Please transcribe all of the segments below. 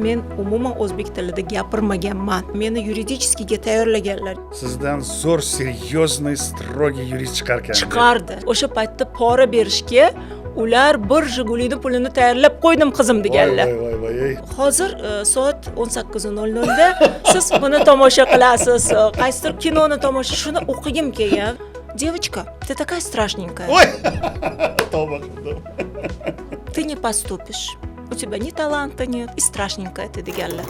men umuman o'zbek tilida gapirmaganman. Meni yuridiskiga tayyorlaganlar. Sizdan zo'r, серьезный, strogiy yurist chiqardi. O'sha paytda pora berishga ular bir Jigulini pulini tayyorlab qo'ydim qizim deganlar. Voy. Hozir soat 18:00 da siz buni tomosha qilasiz. Qaysidir kinoni tomosha shuni o'qigim kelgan. Девочка, ты такая страшненькая. Ой. Tavba. Ты не поступишь. У тебя ни таланта нет, и страшненькая ты deganlar.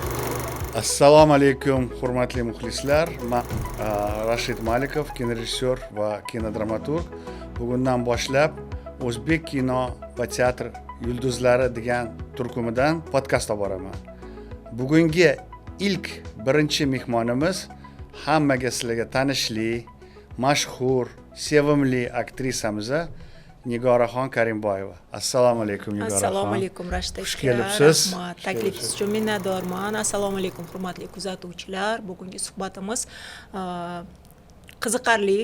Assalomu alaykum, hurmatli muxlislar. Men Rashid Malikov, kinorejissyor va kinodramaturg. Bugundan boshlab O'zbek kino va teatr yulduzlari degan turkumidan podkast olib boraman. Bugungi ilk birinchi mehmonimiz hammaga sizlarga tanishli, mashhur, sevimli aktrisamiz Nigoraxon Karimboyeva. Assalomu alaykum Nigoraxon. Assalomu alaykum Rashid aka. Xush kelibsiz. Rahmat. Taklifingiz uchun minnatdorman. Assalomu alaykum hurmatli kuzatuvchilar. Bugungi suhbatimiz qiziqarli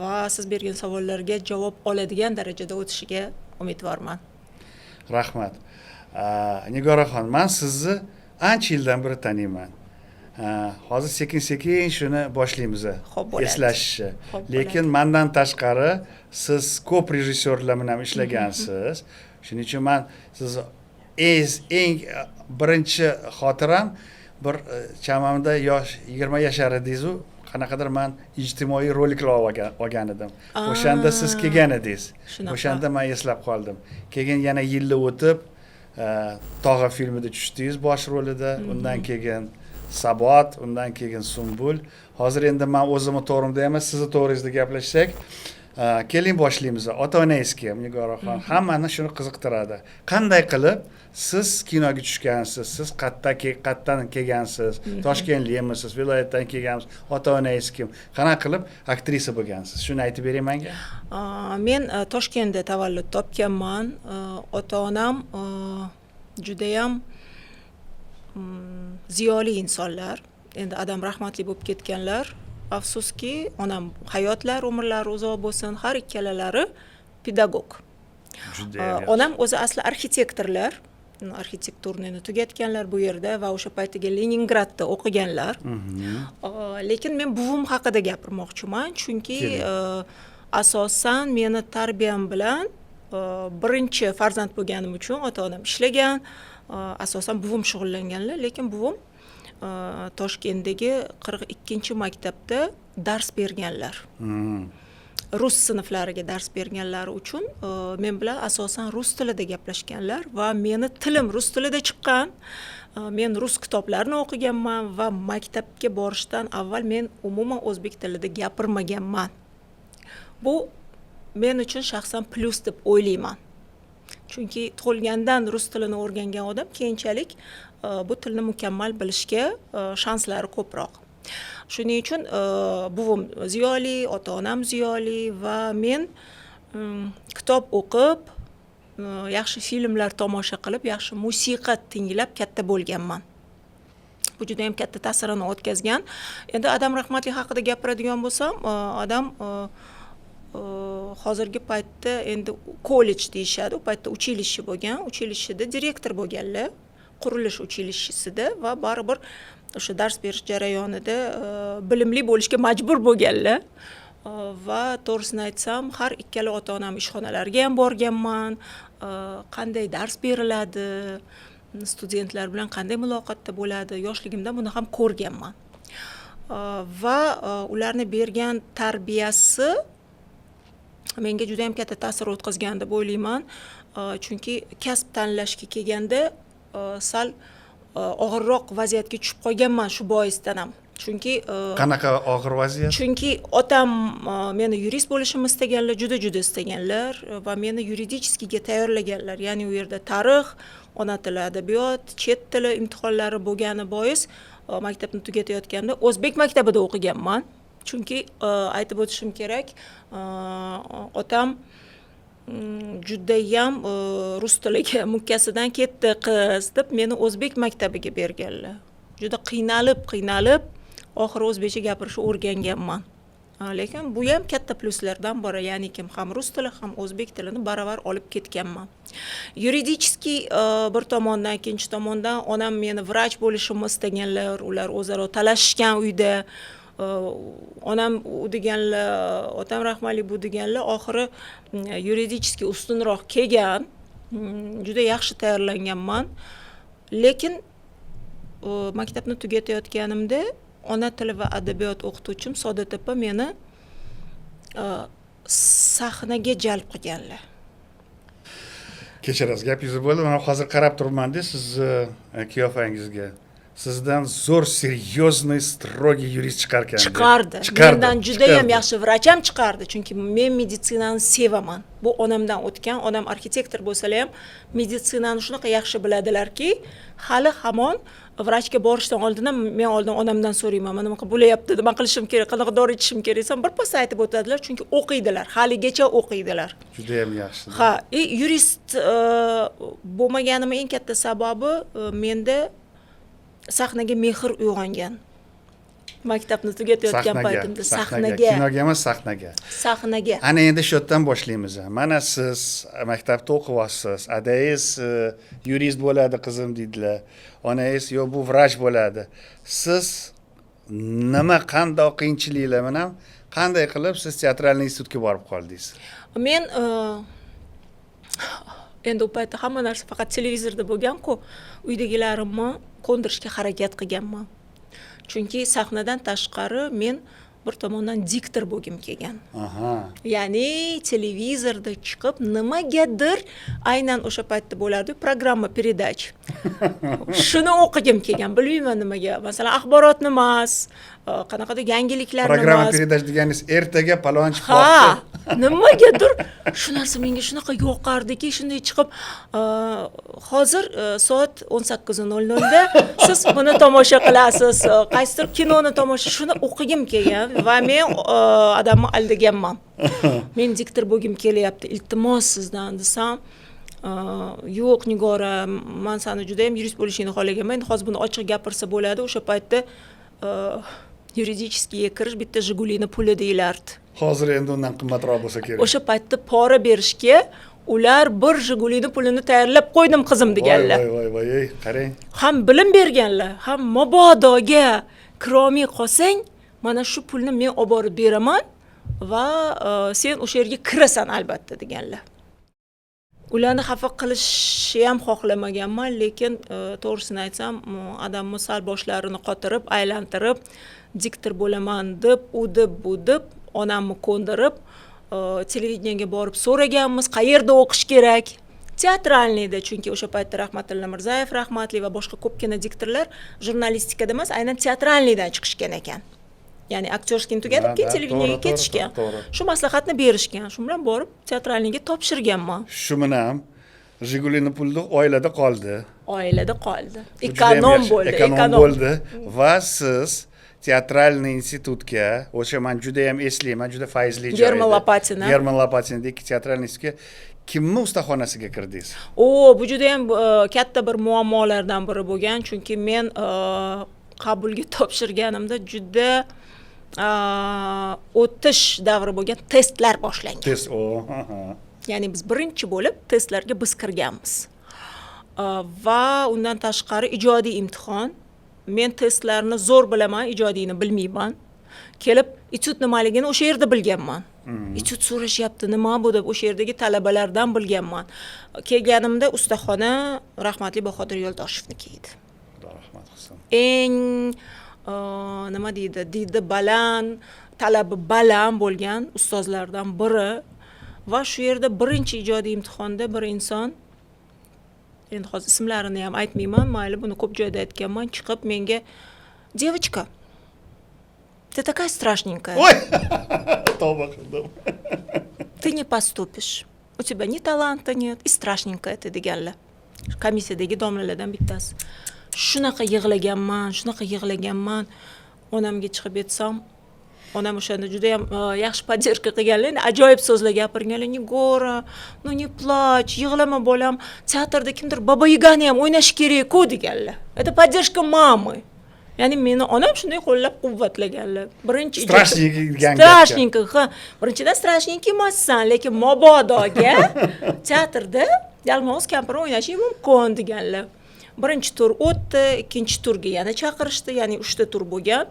va siz bergan savollarga javob oladigan darajada o'tishiga umidvorman. Rahmat. Nigoraxon, men sizni ancha yildan beri taniyman. Hozir sekin-sekin shuni boshlaymiz. Eslashishni. Lekin mendan tashqari siz ko'p rejissyorlar bilan ishlagansiz. Shuning uchun men sizni eng birinchi xotiram bir chamamda 20 yashar edingiz-ku, qanaqadir men ijtimoiy roliklar olgan edim. O'shanda siz kelgan edingiz. O'shanda men eslab qoldim. Keyin yana yillar o'tib, Tog'a filmida tushdingiz bosh rolida, undan keyin Sabot, undan keyin Sumbul. Hozir endi men o'zimni to'g'rimda emas, sizni to'g'ringizda gaplashsak. Keling boshlaymiz. Ota-onangiz kim, Nigoraxon? Hammani shuni qiziqtiradi. Qanday qilib siz kinoga tushgansiz? Siz qayerdan kelgansiz? Toshkentlikmisiz? Viloyatdan kelgansiz? Ota-onangiz kim? Qanaqa qilib aktrisa bo'lgansiz? Shuni aytib bering menga. Men Toshkentda tavallud topganman. Ota-onam juda ham ziyoli insonlar. Endi adam rahmatli bo'lib ketganlar. Afsuski, onam hayotlar, umrlari uzoq bo'lsin, har ikkalalari pedagog. Onam o'zi asli arxitektorlar, arxitekturni tugatganlar bu yerda va o'sha paytiga Leningradda o'qiganlar. Lekin men buvim haqida gapirmoqchiman, chunki asosan meni tarbiyam bilan birinchi farzand bo'lganim uchun ota-onam ishlagan. Asosan buvim shug'ullanganlar, lekin buvim Toshkentdagi 42-maktabda dars berganlar. Rus sinflariga dars berganlari uchun men bilan asosan rus tilida gaplashganlar va meni tilim rus tilida chiqqan. Men rus kitoblarini o'qiganman va maktabga borishdan avval men umuman o'zbek tilida gapirmaganman. Bu men uchun shaxsan plus deb o'ylayman. Chunki tug'ilgandan rus tilini o'rgangan odam keyinchalik bu tilni mukammal bilishga shanslari ko'proq. Shuning uchun buvim ziyoli, ota-onam ziyoli va men kitob o'qib, yaxshi filmlar tomosha qilib, yaxshi musiqa tinglab katta bo'lganman. Bu juda ham katta ta'sirini o'tkazgan. Endi adam rahmatli haqida gapiradigan bo'lsam, odam hozirgi paytda endi kollej deyishadi, u paytda uchilishi bo'lgan, uchilishida direktor bo'lganlar, qurilish uchilishisida va baribir o'sha dars berish jarayonida bilimli bo'lishga majbur bo'lganlar. Va to'g'risini aytsam, har ikkala ota-onam ishxonalariga ham borganman, qanday dars beriladi, studentlar bilan qanday muloqotda bo'ladi, yoshligimda buni ham ko'rganman. Va ularni bergan tarbiyasi menga juda ham katta ta'sir o'tkazgan deb o'ylayman. Chunki kasb tanlashga kelganda sal og'irroq vaziyatga tushib qolganman shu boisdan ham. Chunki qanaqa og'ir vaziyat? Chunki otam meni yurist bo'lishimni istaganlar, juda istaganlar va meni yuridiskiga tayyorlaganlar. Ya'ni u yerda tarix, ona tili, adabiyot, chet tili imtihonlari bo'lgani bois maktabni tugatayotganda o'zbek maktabida o'qiganman. Chunki aytib o'tishim kerak, otam judayam rus tiliga mukkasidan ketdi qiz deb meni o'zbek maktabiga berganlar. Juda qiynalib oxiri o'zbekcha gapirishni o'rganganman. lekin bu ham katta plyuslardan biri, ya'ni ham rus tili ham o'zbek tilini baravar olib ketganman. Yuridiskiy bir tomondan, ikkinchi tomondan onam meni vrach bo'lishimni istaganlar, ular o'zaro talashishgan uyda. Onam u deganlar, otam rahmatli bu deganlar, oxiri yuridiskiy ustunroq kelgan. Juda yaxshi tayyorlanganman. Lekin maktabni tugatayotganimda ona tili va adabiyot o'qituvchim Saodat opa meni sahnaga jalb qilganlar. Kechirasiz, gapingizni bo'ldi. Men hozir qarab turibman-da sizni qiyofangizga. Sizdan zo'r серьезный, строгий yurist chiqarkan. Chiqardi. Mendan juda ham yaxshi vrach ham chiqardi, chunki men meditsinani sevaman. Bu onamdan o'tgan, onam arxitektor bo'lsalar ham meditsinani shunaqa yaxshi biladilarki, hali hamon vrachga borishdan oldin ham men oldin onamdan so'rayman, mana nima bo'layapti, nima qilishim kerak, qanaqa dori ichishim kerak desam, birpas aytib o'tadilar, chunki o'qiydilar, haligacha o'qiydilar. Juda ham yaxshi. Ha, yurist bo'lmaganimning eng katta sababi menda sahnaga mehr uyg'ongan. Maktabni tugatayotgan paytimda sahnaga. Kinoga emas, sahnaga. Sahnaga. Ana endi shu yerdan boshlaymiz. Mana siz maktabda o'qiyapsiz. Adangiz yurist bo'ladi qizim deydilar. Onangiz yo bu vrach bo'ladi. Siz nima qanday qiyinchiliklar bilan qanday qilib siz teatralniy institutga borib qoldingiz? Men endi u paytda hamma narsa faqat televizorda bo'lgan-ku, uydagilarimni ko'ndirishga harakat qilganman. Chunki sahnadan tashqari men bir tomondan diktor bo'lgim kelgan. Ya'ni televizorda chiqib nimagadir aynan o'sha paytda bo'lardi programma передач. Shuni o'qigim kelgan, bilmayman nimaga. Masalan, axborotni emas, qanaqadir yangiliklarni emas. Programma передач deganingiz ertaga palonchi Ha, nimagadir shu narsa menga shunaqa yoqardiki, shunday chiqib, hozir soat 18:00 da siz buni tomosha qilasiz, qaysidir kinoni tomosha, shuni o'qigim kelgan va men odamni aldaganman. Men diktor bo'lgim kelyapti, iltimos sizdan desam, yo'q Nigora, men seni juda ham yurist bo'lishingni xohlaganman. Hozir buni ochiq gapirsa bo'ladi. O'sha paytda yuridiskiga kirish bitta Jigulini puli deyilardi. Hozir endi undan qimmatroq bo'lsa kerak. O'sha paytda pora berishga ular bir Jigulini pulini tayyorlab qo'ydim qizim deganlar. Voy, qarang. Ham bilim berganlar, ham mabodoga kiromiy qolsang, mana shu pulni men olib borib beraman va sen o'sha yerga kirasan albatta deganlar. Ularni xafa qilishni ham xohlamaganman, lekin to'g'risini aytsam, odamni sal boshlarini qotirib, aylantirib, diktor bo'laman deb, u deb, bu deb, onamni ko'ndirib, televideniyaga borib so'raganmiz, qayerda o'qish kerak? Teatralniyda, chunki o'sha paytda Rahmatilla Mirzayev rahmatli va boshqa ko'pgina diktorlar jurnalistikada emas, aynan teatralniydan chiqishgan ekan. Ya'ni aktyorskini tugatib, keyin televideniyaga ketishgan. Shu maslahatni berishgan. Shu bilan borib teatralniyga topshirganman. Shu bilan Jigulini pulni oilada qoldi. Oilada qoldi. Ekonom bo'ldi va siz teatralniy institutga, o'sha men juda ham eslayman, juda fayzli joy. German Lopatin'dagi teatralniy institutga kimni ustaxonasiga kirdingiz? Bu juda ham katta bir muammolardan biri bo'lgan, chunki men qabulga topshirganimda juda o'tish davri bo'lgan, testlar boshlangan. Test, Ya'ni biz birinchi bo'lib testlarga biz kirganmiz. Va undan tashqari ijodiy imtihon. Men testlarni zo'r bilaman, ijodiyni bilmayman. Kelib, etyud nimaligini o'sha yerda bilganman. Etyud so'rashyapti, nima bu deb o'sha yerdagi talabalardan bilganman. Kelganimda ustaxona rahmatli Bahodir Yo'ldoshevniki edi. Xudo rahmat qilsin. Eng nima deydi, didi baland, talabi baland bo'lgan ustozlardan biri va shu yerda birinchi ijodiy imtihonda bir inson, endi hozir ismlarini ham aytmayman, mayli buni ko'p joyda aytganman, chiqib menga "Девочка, ты такая страшненькая. Ой! Tavba qildim. Ты не поступишь. У тебя ни таланта нет, и страшненькая ты" deganlar. Komissiyadagi domlalardan bittasi. Shunaqa yig'laganman. Onamga chiqib aytsam, onam o'shanda juda ham yaxshi podдержка qilganlar, ajoyib so'zlar gapirganlar. "Nigora, no не плачь, yig'lama bolam. Teatrda kimdir Baba Yagani ham o'ynash kerak-ku" deganlar. Это поддержка мамы. ya'ni meni onam shunday qo'llab-quvvatlaganlar. Birinchi strashninki ha, birinchidan strashninki emassan, lekin mobodoga teatrda Yalmog'iz kampir o'ynashing mumkin deganlar. Birinchi tur o'tdi, ikkinchi turga yana chaqirishdi, ya'ni 3 ta tur bo'lgan.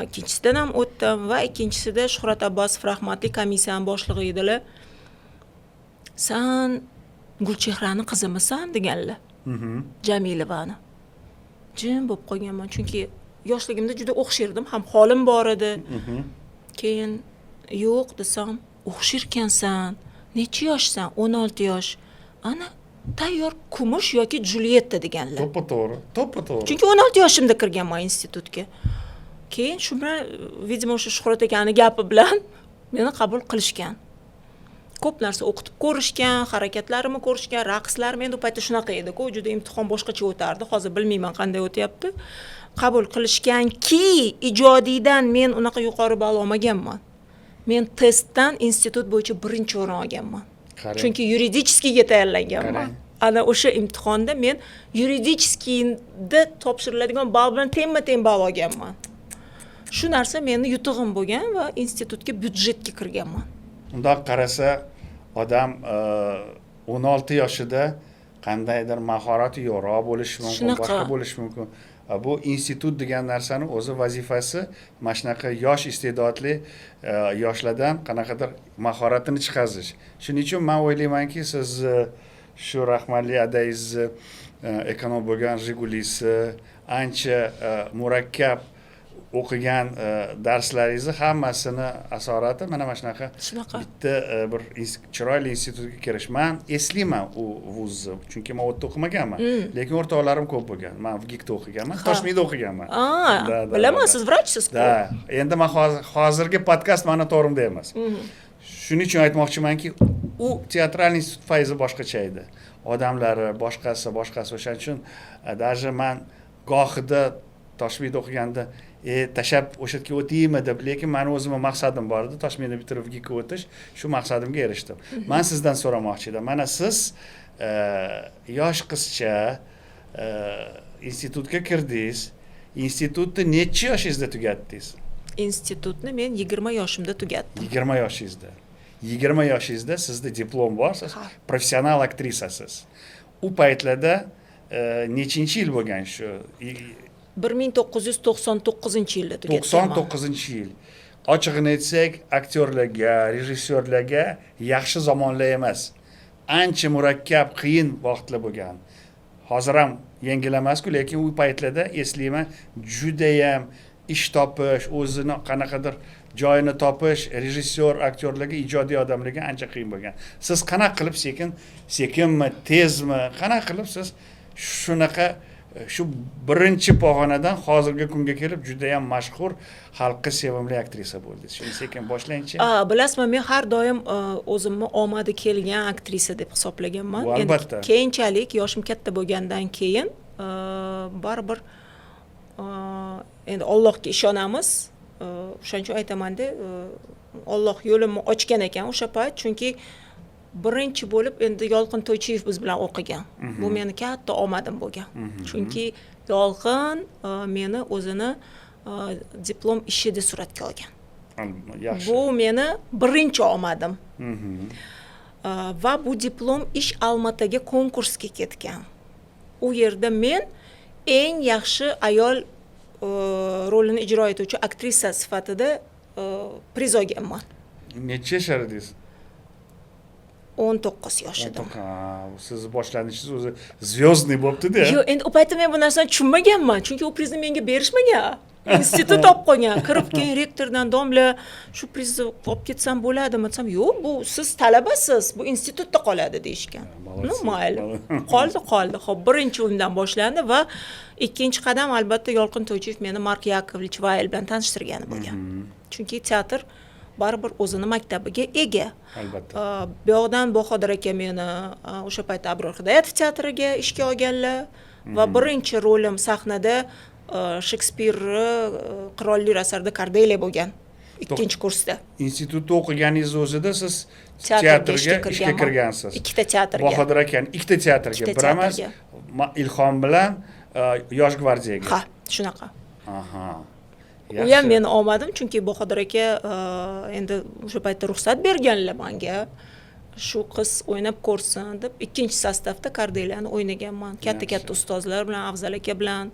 Ikkinchisidan ham o'tdim va ikkinchisida Shuhrat Abbosov rahmatli komissiyaning boshlig'i edilar. San Gulchehrani qizimisan deganlar. Jamilevani. Jim bo'lib qolganman, chunki yoshligimda juda o'xshirdim, ham holim bor edi. Keyin yo'q desam, o'xshirkansan. Necha yoshsan? 16 yosh. Ana tayyor kumush yoki Julietta deganlar. To'ppa-to'g'ri. Chunki 16 yoshimda kirganman institutga. Keyin shu bilan, vidimo o'sha Shuhrat akani gapi bilan meni qabul qilishgan. Ko'p narsa o'qitib ko'rishgan, harakatlarimni ko'rishgan, raqslarim endi u paytda shunaqa edi-ku, juda imtihon boshqacha o'tardi. Hozir bilmayman qanday o'tyapti. Qabul qilishganki, ijodiydan men unaqa yuqori ball olmaganman. Men testdan institut bo'yicha birinchi o'rin olganman. Chunki yuridiskiga tayyorlanganman. Ana o'sha imtihonda men yuridiskida topshiriladigan ball bilan tenma-ten ball olganman. Shu narsa meni yutug'im bo'lgan va institutga byudjetga kirganman. Undoq qarasa, odam 16 yoshida qandaydir mahorati yo'qroq bo'lishi mumkin, boshqa bo'lishi mumkin. Bu institut degan narsani o'zi vazifasi mana shunaqa yosh iste'dodli yoshlardan qanaqadir mahoratini chiqarish. Shuning uchun men o'ylaymanki, siz shu rahmatli adangiz ekonom bo'lgan Jigulisi ancha murakkab o'qigan darslaringizni hammasini asorati mana shunaqa bitta bir chiroyli institutga kirish. Men eslayman u vuzni, chunki men o'tda o'qimaganman, lekin o'rtoqlarim ko'p bo'lgan. Men Vgikda o'qiganman, Toshkentda o'qiganman. Bilaman, siz vrachsiz-ku. Da, endi men hozirgi podkast meni to'g'rimda emas. Shuning uchun aytmoqchimanki, u teatral institut fayzi boshqacha edi. Odamlari boshqasi. O'shaning uchun даже men gohida Toshkentda o'qiganda tashab o'sha yerga o'taymi deb, lekin meni o'zimning maqsadim bor edi, Toshkentda bitirib Vgikka o'tish. Shu maqsadimga erishdim. Men sizdan so'ramoqchi edim. Mana siz yosh qizcha institutga kirdingiz. Institutni necha yoshingizda tugatdingiz? Institutni men 20 yoshimda tugatdim. 20 yoshingizda. 20 yoshingizda sizda diplom bor, siz professional aktrisasiz. U paytlarda nechinchi yil bo'lgan shu? 1999-yilda tugatdim. 99-yil. Ochig'ini aytsak, aktyorlarga, rejissyorlarga yaxshi zamonlar emas. Ancha murakkab, qiyin vaqtlar bo'lgan. Hozir ham yengil emas-ku, lekin u paytlarda eslayman, juda ham ish topish, o'zini qanaqadir joyini topish, rejissyor, aktyorlarga, ijodiy odamlarga ancha qiyin bo'lgan. Siz qanaqa qilib sekinmi, tezmi, qanaqa qilib siz shunaqa shu birinchi pog'onadan hozirgi kunga kelib juda ham mashhur, xalqqa sevimli aktrisa bo'ldingiz. Shuni sekin boshlang-chi. Bilasizmi, men har doim o'zimni omadi kelgan aktrisa deb hisoblaganman. Albatta. Keyinchalik yoshim katta bo'lgandan keyin baribir endi Allohga ishonamiz. O'shaning uchun aytaman-da, Alloh yo'limni ochgan ekan o'sha payt, chunki birinchi bo'lib endi Yolqin To'ychiyev biz bilan o'qigan. Bu meni katta omadim bo'lgan. Chunki Yolqin meni o'zini diplom ishida suratga olgan. Yaxshi. Bu meni birinchi omadim. Va bu diplom ish Almataga konkursga ketgan. U yerda men eng yaxshi ayol rolini ijro etuvchi aktrisa sifatida priz olganman. Necha yosh edingiz? 19 yosh edim. Siz boshlanishingiz o'zi zvyozniy bo'pti-da. Yo'q, endi u paytda men bu narsani tushunmaganman, chunki u prizni menga berishmagan. Institut olib qo'ygan. Kirib keyin rektordan domla shu prizni olib ketsam bo'ladimi desam, yo'q, bu siz talabasiz, bu institutda qoladi deyishgan. Mayli. Qoldi. Xo'p, birinchi o'yindan boshlandi va ikkinchi qadam albatta Yolqin To'ychiyev meni Mark Yakovlevich Vayl bilan tanishtirgani bo'lgan. Chunki teatr baribir o'zini maktabiga ega. Albatta. Bu yoqdan Bahodir aka meni o'sha paytda Abror Hidoyatov teatriga ishga olganlar va birinchi rolim sahnada Shekspir Qirollik asarida Kordelia bo'lgan. Ikkinchi kursda. Institutda o'qiganingiz o'zida siz teatrga ishga kirgansiz. Ikkita teatrga. Bahodir akani ikkita teatrga, bir emas, Ilhom bilan Yosh gvardiyaga. Ha, shunaqa. Aha. U ham meni omadim, chunki Bahodir aka endi o'sha paytda ruxsat berganlar menga. Shu qiz o'ynab ko'rsin deb ikkinchi sostavda Kordeliyani o'ynaganman. Katta ustozlar bilan, Afzal aka bilan,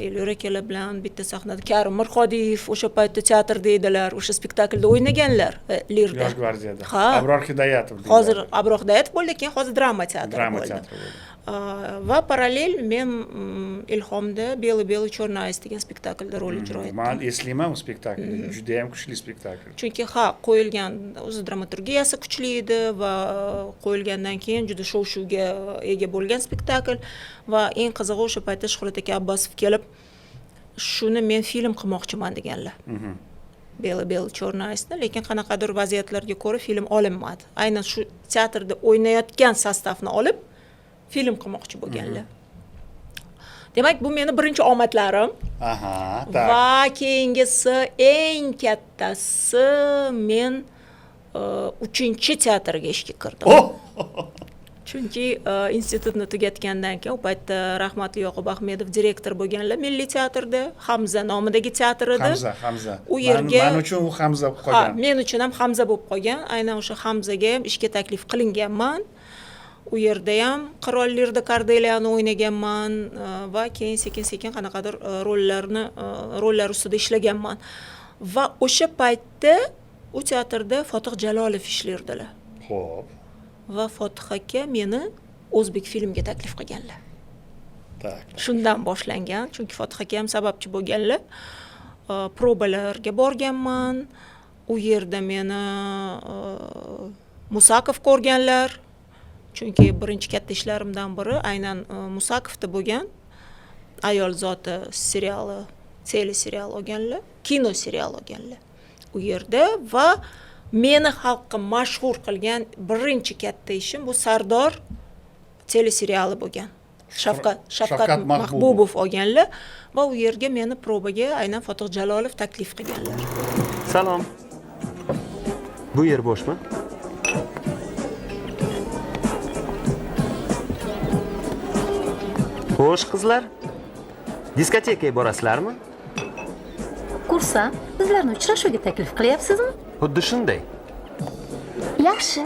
Elyor akalar bilan bitta sahnada Karim Mirxodiyev o'sha paytda teatrda edilar, o'sha spektaklda o'ynaganlar, Lirda. Yosh gvardiyada. Abror Hidoyatov. Hozir Abror Hidoyatov bo'ldi, keyin hozir drama teatri bo'ldi. Va parallel men Ilhomda Белый черный degan spektaklda rol ijro etdim. Men eslayman u spektaklni, juda ham kuchli spektakl. Chunki qo'yilgan o'zi dramaturgiyasi kuchli edi va qo'yilgandan keyin juda shov-shuvga ega bo'lgan spektakl va eng qizig'i o'sha paytda Shuhrat aka Abbosov kelib, shuni men film qilmoqchiman deganlar. Белый черный lekin qanaqadir vaziyatlarga ko'ra film olinmadi. Aynan shu teatrda o'ynayotgan sostavni olib film qilmoqchi bo'lganlar. Demak, bu meni birinchi omadlarim. Aha, tak. Va keyingisi eng kattasi men 3-teatrga ishga kirdim. Chunki institutni tugatgandan keyin u paytda rahmatli Yoqub Ahmedov direktor bo'lganlar Milliy teatrda, Hamza nomidagi teatr edi. Hamza. U yerga men uchun u Hamza bo'lib qolgan. Men uchun ham Hamza bo'lib qolgan. Aynan o'sha Hamzaga ham ishga taklif qilinganman. U yerda ham qirollarda Kordeliyani o'ynaganman va keyin sekin-sekin qanaqadir rollar ustida ishlaganman. Va o'sha paytda u teatrda Fotih Jalolov ishlardilar. Xo'p. Va Fotih aka meni o'zbek filmga taklif qilganlar. Tak. Shundan boshlangan, chunki Fotih aka ham sababchi bo'lganlar. Probalarga borganman. U yerda meni Musakov ko'rganlar. Chunki birinchi katta ishlarimdan biri aynan Musakovda bo'lgan. Ayol zoti seriali, teleserial olganlar, kino serial olganlar. U yerda va meni xalqqa mashhur qilgan birinchi katta ishim bu Sardor teleseriali bo'lgan. Shavkat Mahbubov olganlar va u yerga meni probaga aynan Fotih Jalolov taklif qilganlar. Salom. Bu yer bo'shmi? Xo'sh qizlar, diskotekaga borasizlarmi? Kursam, sizlarni uchrashuvga taklif qilyapsizmi? Xuddi shunday. Yaxshi.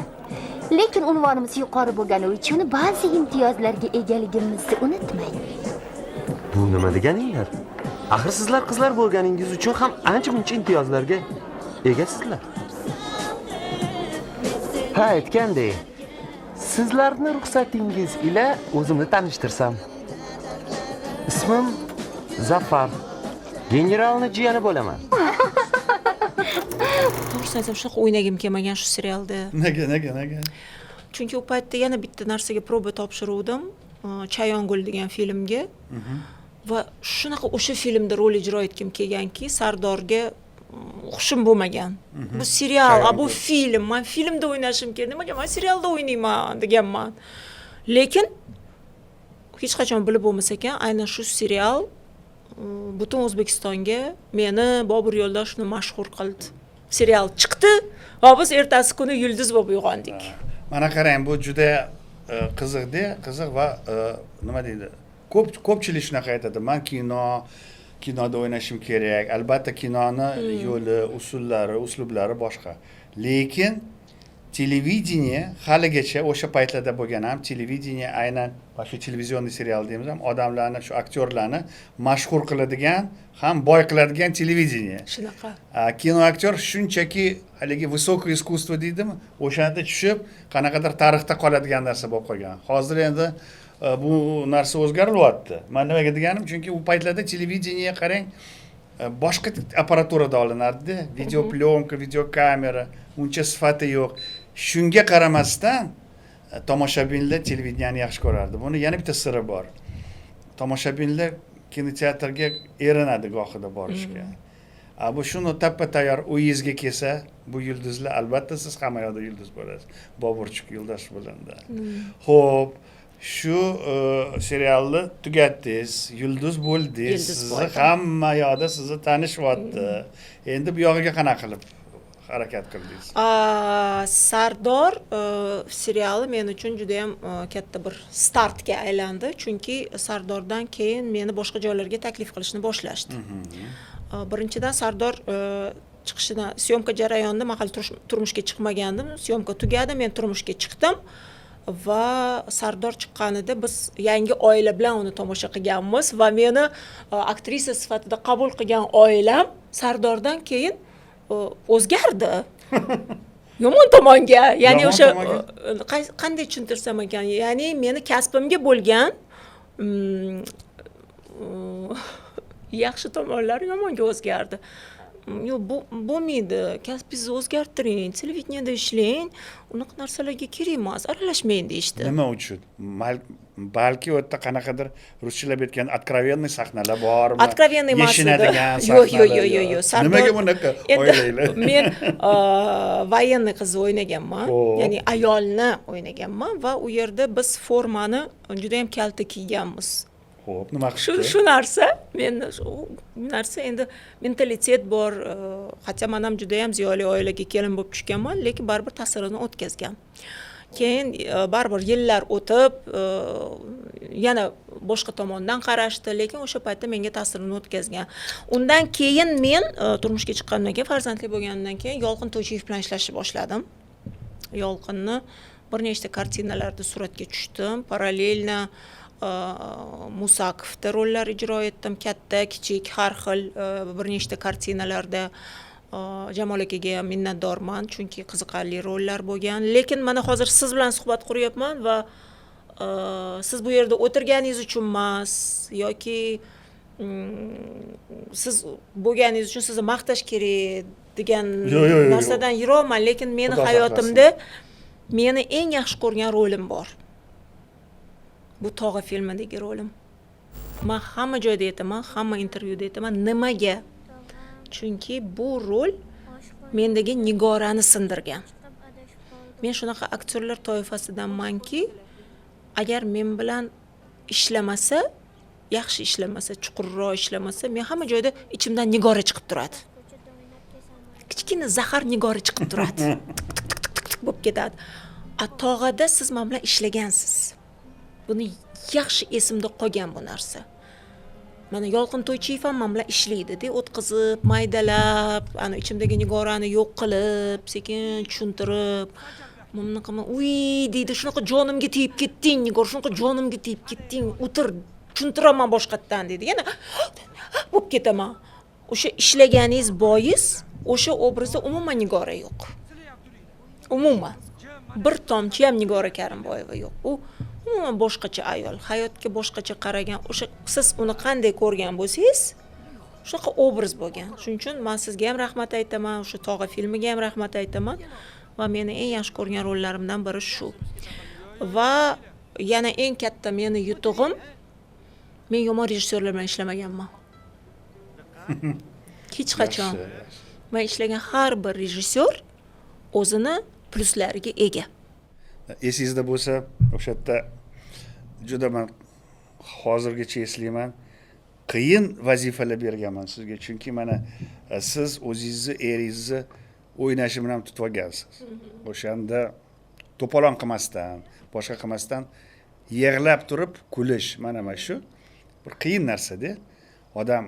Lekin unvonimiz yuqori bo'lgani uchun ba'zi imtiyozlarga egaligimizni unutmang. Bu nima deganinglar? Axir sizlar qizlar bo'lganingiz uchun ham ancha-muncha imtiyozlarga egasizlar. Ha, aytgandek, sizlarni ruxsatingiz ila o'zimni tanishtirsam. Ismim Zafar. Generalni jiyani bo'laman. To'g'risini aytsam, shunaqa o'ynagim kelmagan shu serialda. Nega? Chunki u paytda yana bitta narsaga proba topshiruvdim, Chayongul degan filmga. Va shunaqa o'sha filmda rol ijro etkim kelganki, Sardorga xushim bo'lmagan. Bu serial, bu film, men filmda o'ynashim kerak. Nimaga men serialda o'ynayman deganman. Lekin hech qachon bilib bo'lmasa ekan, aynan shu serial butun O'zbekistonga meni Bobur Yo'ldoshevni mashhur qildi. Serial chiqdi va biz ertasi kuni yulduz bo'lib uyg'ondik. Mana qarang, bu juda qiziq va nima deydi? Ko'pchilik shunaqa aytadi. Men kinoda o'ynashim kerak. Albatta kinoni yo'li, uslublari boshqa. Lekin televideniye haligacha o'sha paytlarda bo'lgan ham televideniye aynan shu televizion serial deymiz ham odamlarni, shu aktyorlarni mashhur qiladigan, ham boy qiladigan televideniye. Shunaqa. Kino aktyor shunchaki haligi высокое искусство deydimi, o'shanda tushib qanaqadir tarixda qoladigan narsa bo'lib qolgan. Hozir endi bu narsa o'zgarilyapti. Men nimaga deganim, chunki u paytlarda televideniye qarang, boshqa apparaturada olinardi, video plyonka, video kamera, uncha sifati yo'q. Shunga qaramasdan tomoshabinlar televideniyani yaxshi ko'rardi. Buni yana bitta siri bor. Tomoshabinlar kinoteatrga erinadi gohida borishga. Bu shuni tappa tayyor uyingizga kelsa, bu yulduzlar albatta siz hamma yoqda yulduz bo'lasiz. Boburchuk Yo'ldosh bo'landa. Xo'p, shu serialni tugatdingiz, yulduz bo'ldingiz. Sizni hamma yoqda sizni tanishyapti. Endi bu yog'iga qanaqa qilib harakat qildingiz? Sardor seriali men uchun juda ham katta bir startga aylandi, chunki Sardordan keyin meni boshqa joylarga taklif qilishni boshlashdi. Birinchidan Sardor chiqishidan, syomka jarayonida men hali turmushga chiqmagandim. Syomka tugadi, men turmushga chiqdim va Sardor chiqqanida biz yangi oila bilan uni tomosha qilganmiz va meni aktrisa sifatida qabul qilgan oilam Sardordan keyin o'zgardi. Yomon tomonga, ya'ni o'sha qanday tushuntirsam ekan, ya'ni meni kasbimga bo'lgan yaxshi tomonlari yomonga o'zgardi. Yo'q, bo'lmaydi. Kasbingizni o'zgartiring, televideniyada ishlang, unaqa narsalarga kerak emas, aralashmang deyishdi. Nima uchun? Balki u yerda qanaqadir ruschalab aytgan откровенный sahnalar bormi? Откровенный emas edi. Yo'q. Nimaga bunaqa o'ylaylar? Men военный qizni o'ynaganman, ya'ni ayolni o'ynaganman va u yerda biz formani juda ham kalta kiyganmiz. Xo'p, nima qildi? Shu narsa, menda shu narsa endi mentalitet bor. Hatto men ham juda ham ziyoli oilaga kelin bo'lib tushganman, lekin baribir ta'sirini o'tkazgan. Keyin baribir yillar o'tib, yana boshqa tomondan qarashdi, lekin o'sha paytda menga ta'sirini o'tkazgan. Undan keyin men turmushga chiqqandan keyin, farzandli bo'lgandan keyin Yolqin To'ychiyev bilan ishlashni boshladim. Yolqinni bir nechta kartinalarda suratga tushdim, parallelni Musakovda rollar ijro etdim, katta, kichik, har xil bir nechta kartinalarda. Jamol akaga minnatdorman, chunki qiziqarli rollar bo'lgan. Lekin mana hozir siz bilan suhbat quryapman va siz bu yerda o'tirganingiz uchun emas yoki siz bo'lganingiz uchun sizni maqtash kerak degan narsadan yiroqman, lekin meni hayotimda meni eng yaxshi ko'rgan rolim bor. Bu Tog'a filmidagi rolim. Men hamma joyda aytaman, hamma intervyuda aytaman, nimaga? Chunki bu rol mendagi Nigorani sindirgan. Men shunaqa aktyorlar toifasidanmanki, agar men bilan ishlamasa, yaxshi ishlamasa, chuqurroq ishlamasa, men hamma joyda ichimdan Nigora chiqib turadi. Kichkina zahar Nigora chiqib turadi. Tik bo'lib ketadi. Tog'ada siz men bilan ishlagansiz. Buni yaxshi esimda qolgan bu narsa. Mana Yolqin To'ychiyev ham men bilan ishlaydi-da, o'tkazib, maydalab, ana ichimdagi Nigorani yo'q qilib, sekin tushuntirib, bunaqa uy deydi, shunaqa jonimga tegib ketding, Nigor, shunaqa jonimga tegib ketding, o'tir, tushuntiraman boshqatdan dedi. Yana bo'lib ketaman. O'sha ishlaganingiz bois, o'sha obrazda umuman Nigora yo'q. Umuman bir tomchi ham Nigora Karimboyeva yo'q. U umuman boshqacha ayol, hayotga boshqacha qaragan. O'sha siz uni qanday ko'rgan bo'lsangiz, shunaqa obraz bo'lgan. Shuning uchun men sizga ham rahmat aytaman, o'sha Tog'a filmiga ham rahmat aytaman va meni eng yaxshi ko'rgan rollarimdan biri shu. Va yana eng katta meni yutug'im, men yomon rejissyorlar bilan ishlamaganman. Hech qachon. Men ishlagan har bir rejissyor o'zini pluslariga ega. Esingizda bo'lsa, o'sha yerda juda men hozirgacha eslayman, qiyin vazifalar berganman sizga, chunki mana siz o'zingizni eringizni o'ynashi bilan tutib olgansiz. O'shanda to'polon qilmasdan, boshqa qilmasdan yig'lab turib kulish, mana shu bir qiyin narsa-da. Odam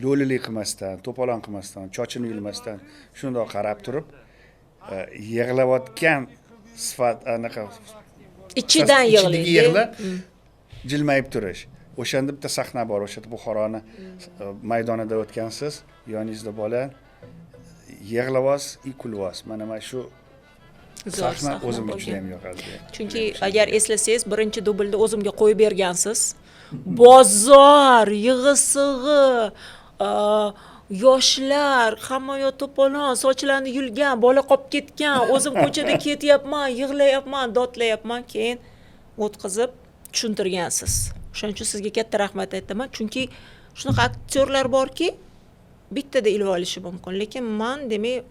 lo'lilik qilmasdan, to'polon qilmasdan, chochini yulmasdan shundoq qarab turib yig'layotgan sifat anaqa ichidan yig'lab jilmayib turish. O'shanda bitta sahna bor, o'sha Buxoroni maydonida o'tgansiz, yoningizda bola yig'lavos, kulvos. Mana shu sahna o'zimga juda ham yoqadi. Chunki agar eslasangiz, birinchi dublda o'zimga qo'yib bergansiz. Bozor, yig'i-sig'i, yoshlar, hamma yoq to'polon, sochlarini yulgan, bola qolib ketgan, o'zim ko'chada ketyapman, yig'layapman, dodlayapman, keyin o'tkazib tushuntirgansiz. Shuning uchun sizga katta rahmat aytaman, chunki shunaqa aktyorlar borki, bittada ilib olishi mumkin, lekin men demak,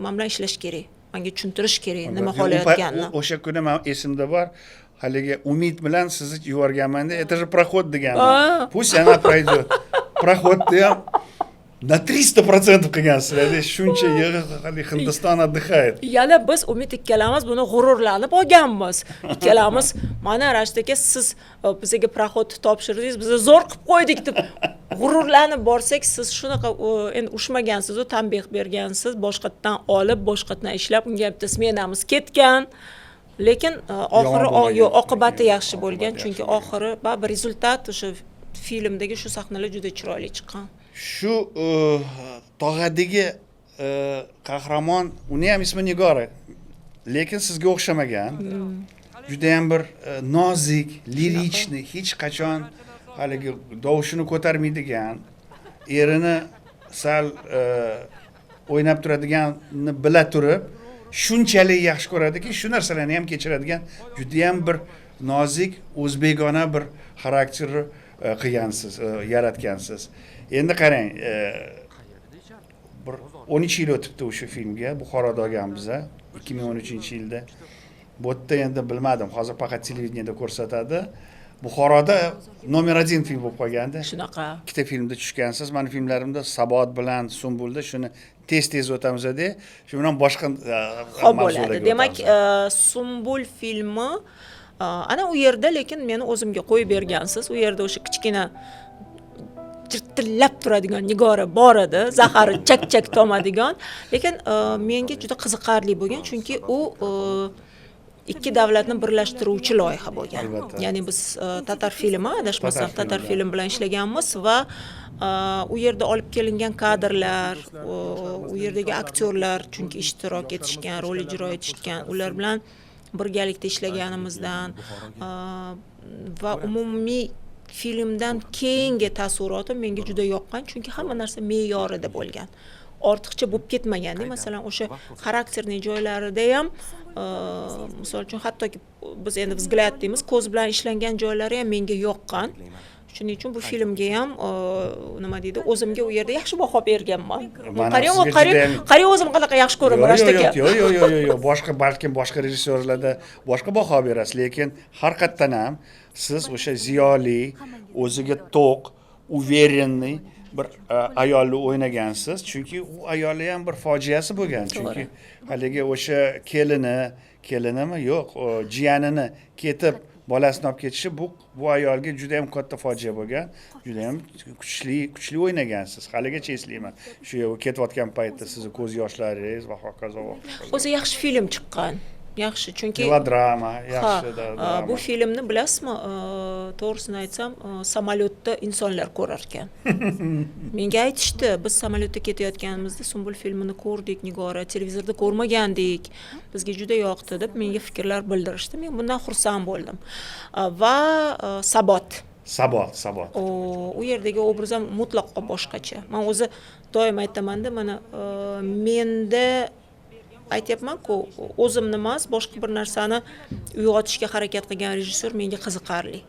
men bilan ishlash kerak. Menga tushuntirish kerak, nima xohlayotganini. O'sha kuni men esimda bor, haligi umid bilan sizni yuborganman-da, это же проход deganman. Pust yana пройдет. Проходni ham на 300% qilgansizlar shuncha yig'i Hindiston отдыхает. Yana biz Umid ikkalamiz buni g'ururlanib olganmiz. Ikkalamiz mana Rashid aka siz bizga proxod topshirdingiz, biz zo'r qilib qo'ydik deb g'ururlanib borsak, siz shunaqa endi ushmagansiz, tanbeh bergansiz, boshqatdan olib, boshqatdan ishlab, unga bitta smenamiz ketgan. Lekin oxiri oqibati yaxshi bo'lgan, chunki oxiri baribir rezultat o'sha filmdagi shu sahnalar juda chiroyli chiqqan. Shu tog'adagi qahramon, uni ham ismi Nigora, lekin sizga o'xshamagan. Juda ham bir nozik, lirichniy, hech qachon haligi tovushini ko'tarmaydigan, erini sal o'ynab turadiganini bila turib, shunchalik yaxshi ko'radiki, shu narsalarni ham kechiradigan juda ham bir nozik, o'zbekona bir xarakterni qilgansiz, yaratgansiz. Endi qarang, bir 13 yil o'tibdi o'sha filmga, Buxoroda olganmiz, 2013-yilda. Bu yerda endi bilmadim, hozir faqat televideniyada ko'rsatadi. Buxoroda nomer 1 film bo'lib qolgandi. Shunaqa. Ikkita filmda tushgansiz. Meni filmlarimda Sabot bilan Sumbulda shuni tez o'tamiz-da, shu bilan boshqa bo'ladi. Demak, Sumbul filmi ana u yerda, lekin meni o'zimga qo'yib bergansiz. U yerda o'sha kichkina jirtillab turadigan Nigora bor edi, zahari chak-chak tomadigan, lekin menga juda qiziqarli bo'lgan, chunki u ikki davlatni birlashtiruvchi loyiha bo'lgan. Ya'ni biz Tatar filmi, adashmasam Tatar film bilan ishlaganmiz va u yerda olib kelingan kadrlar, u yerdagi aktyorlar chunki ishtirok etishgan, rol ijro etishgan, ular bilan birgalikda ishlaganimizdan va umumiy filmdan keyingi taassurotim menga juda yoqqan, chunki hamma narsa me'yorida bo'lgan. Ortiqcha bo'lib ketmaganda, masalan, o'sha xarakterli joylarida ham, misol uchun hattoki biz endi vzglyad deymiz, ko'z bilan ishlangan joylari ham menga yoqqan. Shuning uchun bu filmga ham nima deydi, o'zimga u yerda yaxshi baho berganman. Qarang o'zim qanaqa yaxshi ko'raman Rashid aka. Yo'q, boshqa balkim boshqa rejissyorlarda boshqa baho berasiz, lekin har qatdan ham siz o'sha ziyoli, o'ziga to'q, уверенный bir ayolni o'ynagansiz, chunki u ayoli ham bir fojiasi bo'lgan, chunki haligi o'sha kelinimi yo'q, jiyanini ketib bolasini olib ketishi bu ayolga juda ham katta fojia bo'lgan, juda ham kuchli o'ynagansiz. Haligacha eslayman. Shu yerga ketayotgan paytda sizni ko'z yoshlaringiz va hokazo. O'zi yaxshi film chiqqan. Yaxshi, chunki melodrama, yaxshi drama. Bu filmni bilasizmi, to'g'risini aytsam, samolyotda insonlar ko'rar ekan. Menga aytishdi, biz samolyotda ketayotganimizda Sumbul filmini ko'rdik, Nigora, televizorda ko'rmagandik. Bizga juda yoqdi deb menga fikrlar bildirishdi. Men bundan xursand bo'ldim. Va Sabot. U yerdagi obraz ham mutlaqo boshqacha. Men o'zi doim aytaman-da, mana menda aytyapman-ku, o'zimni emas, boshqa bir narsani uyg'otishga harakat qilgan rejissyor menga qiziqarli.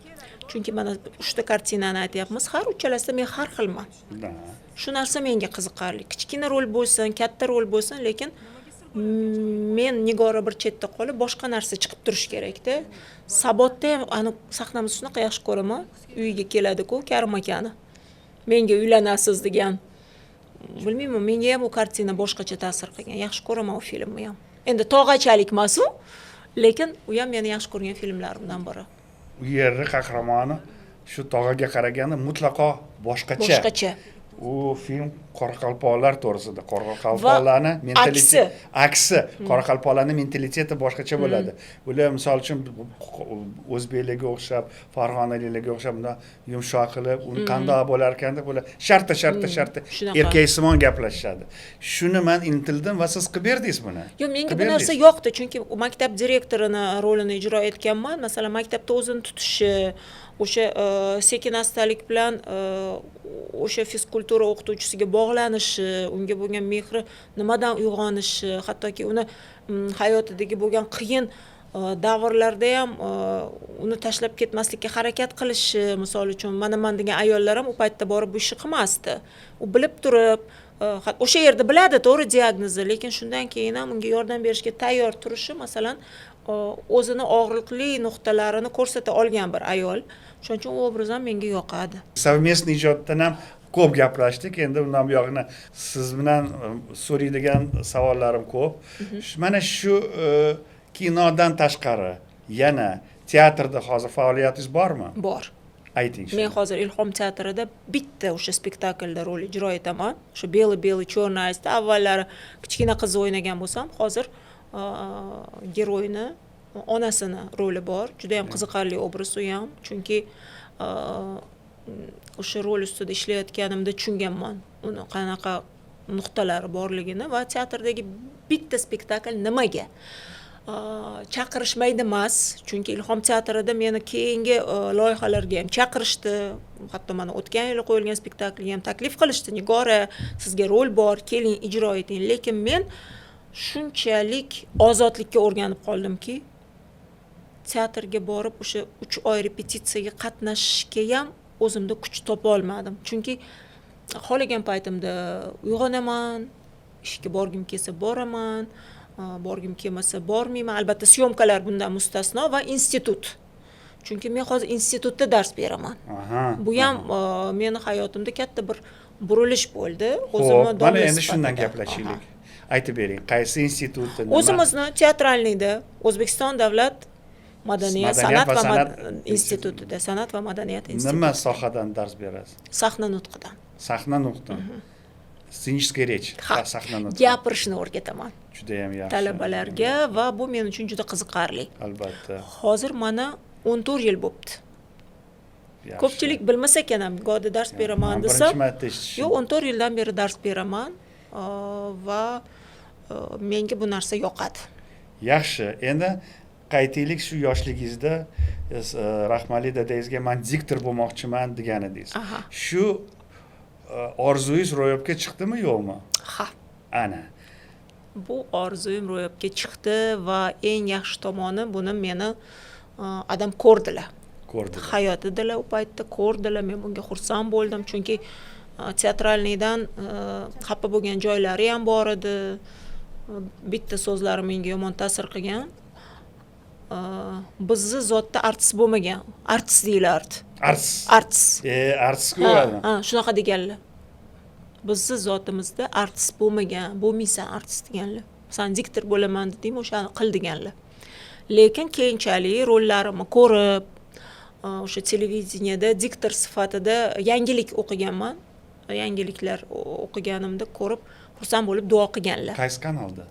Chunki mana 3 ta kartinani aytyapmiz, har uchalasida men har xilman. Shu narsa menga qiziqarli. Kichkina rol bo'lsin, katta rol bo'lsin, lekin men Nigora bir chetda qolib, boshqa narsa chiqib turish kerak-da. Sabotda ham aniq sahnamizni shunaqa yaxshi ko'raman. Uyiga keladi-ku, Karim akani. Menga uylanasiz degan. Bilmayman, menga ham u kartina boshqacha ta'sir qilgan. Yaxshi ko'raman u filmni ham. Endi tog'achalik emas-u, lekin u ham meni yaxshi ko'rgan filmlarimdan biri. U yerning qahramoni shu tog'aga qaraganda mutlaqo boshqacha. U film qoraqalpoqlar to'g'risida. Qoraqalpoqlarning mentaliteti aksi. Qoraqalpoqlarning mentaliteti boshqacha bo'ladi. Ular misol uchun o'zbeklarga o'xshab, farg'onaliklarga o'xshab yumshoq qilib, uni qanday bo'lar ekan deb ular shartta erkaksimon gaplashishadi. Shuni men intildim va siz qilib berdingiz buni. Yo'q, menga bu narsa yoqdi, chunki maktab direktorini rolini ijro etganman. Masalan, maktabda o'zini tutishi, o'sha sekin-astalik bilan o'sha fizkultura o'qituvchisiga bog'lanishi, unga bo'lgan mehri nimadan uyg'onishi, hattoki uni hayotidagi bo'lgan qiyin davrlarda ham uni tashlab ketmaslikka harakat qilishi, misol uchun man degan ayollar ham u paytda borib bu ishni qilmasdi. U bilib turib, o'sha yerda biladi to'g'ri diagnozni, lekin shundan keyin ham unga yordam berishga tayyor turishi, masalan, o'zini og'riqli nuqtalarini ko'rsata olgan bir ayol. Shuning uchun u obraz ham menga yoqadi. Совместный ijoddan ham ko'p gaplashdik. Endi undan buyog'ini siz bilan so'raydigan savollarim ko'p. Mana shu kinodan tashqari yana teatrda hozir faoliyatingiz bormi? Bor. Ayting. Men hozir Ilhom teatrida bitta o'sha spektaklda rol ijro etaman. O'sha Beli Chornoy asda avvallari kichkina qiz o'ynagan bo'lsam, hozir geroyni onasini roli bor. Juda ham qiziqarli obraz u ham, chunki o'sha rol ustida ishlayotganimda tushunganman uni qanaqa nuqtalari borligini va teatrdagi bitta spektakl nimaga chaqirishmaydi emas, chunki Ilhom teatrida meni keyingi loyihalarga ham chaqirishdi. Hatto mana o'tgan yili qo'yilgan spektaklga ham taklif qilishdi. Nigora, sizga rol bor, keling ijro eting. Lekin men shunchalik ozodlikka o'rganib qoldimki, teatrga borib o'sha 3 oy repetitsiyaga qatnashishga ham o'zimda kuch topa olmadim. Chunki xohlagan paytimda uyg'onaman, ishga borgim kelsa boraman, borgim kelmasa bormayman. Albatta syomkalar bundan mustasno va institut. Chunki men hozir institutda dars beraman. Bu ham meni hayotimda katta bir burilish bo'ldi. O'zimni mana endi shundan gaplashaylik. Aytib bering, qaysi institutda? O'zimizni teatralniyda O'zbekiston davlat madaniyat, san'at va institutida, san'at va madaniyat instituti. Nima sohadan dars berasiz? Sahna nutqidan. Sahna nutqi. Scenическая речь, sahna nutqi. Gapirishni o'rgataman. Juda ham yaxshi. Talabalarga va bu men uchun juda qiziqarli. Albatta. Hozir mana 14 yil bo'libdi. Ko'pchilik bilmasa ekan ham go'da dars beraman desam, yo'q, 14 yildan beri dars beraman va menga bu narsa yoqadi. Yaxshi. Endi qaytaylik shu yoshligingizda rahmatli dadangizga men diktor bo'lmoqchiman degan edingiz. Shu orzungiz ro'yobga chiqdimi yo'qmi? Ha. Ana. Bu orzuyim ro'yobga chiqdi va eng yaxshi tomoni buni meni odam ko'rdilar. Hayotidalar u paytda ko'rdilar. Men bunga xursand bo'ldim, chunki teatralniydan xafa bo'lgan joylari ham bor edi. Bitta so'zlari menga yomon ta'sir qilgan. Bizni zotda artist bo'lmagan. Artist deylardi. Artist. Artist-ku. Shunaqa deganlar. Bizni zotimizda artist bo'lmagan, bo'lmaysan artist deganlar. Sen diktor bo'laman dedim, o'shani qil deganlar. Lekin keyinchalik rollarimni ko'rib, o'sha televideniyada diktor sifatida yangilik o'qiganman. Yangiliklar o'qiganimda ko'rib, xursand bo'lib duo qilganlar. Qaysi kanalda?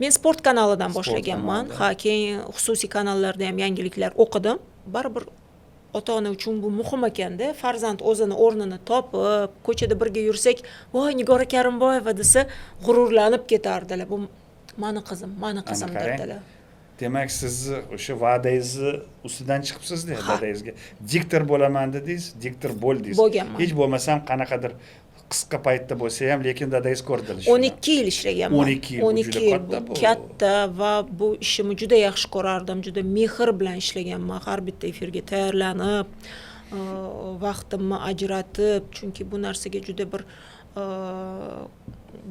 Men sport kanalidan boshlaganman. Keyin xususiy kanallarda ham yangiliklar o'qidim. Baribir ota-ona uchun bu muhim ekanda. Farzand o'zini o'rnini topib, ko'chada birga yursak, "Voy, Nigora Karimboyeva" desa, g'ururlanib ketardilar. Bu meni qizim derdilar. Demak, siz o'sha va'dangizni ustidan chiqibsiz-da, dadangizga. Diktor bo'laman dedingiz, diktor bo'ldingiz. Hech bo'lmasam qanaqadir qisqa paytda bo'lsa ham, lekin dadangiz ko'rdilar. 12 yil ishlaganman. 12 yil juda katta va bu ishimni juda yaxshi ko'rardim. Juda mehr bilan ishlaganman. Har bitta efirga tayyorlanib, vaqtimni ajratib, chunki bu narsaga juda bir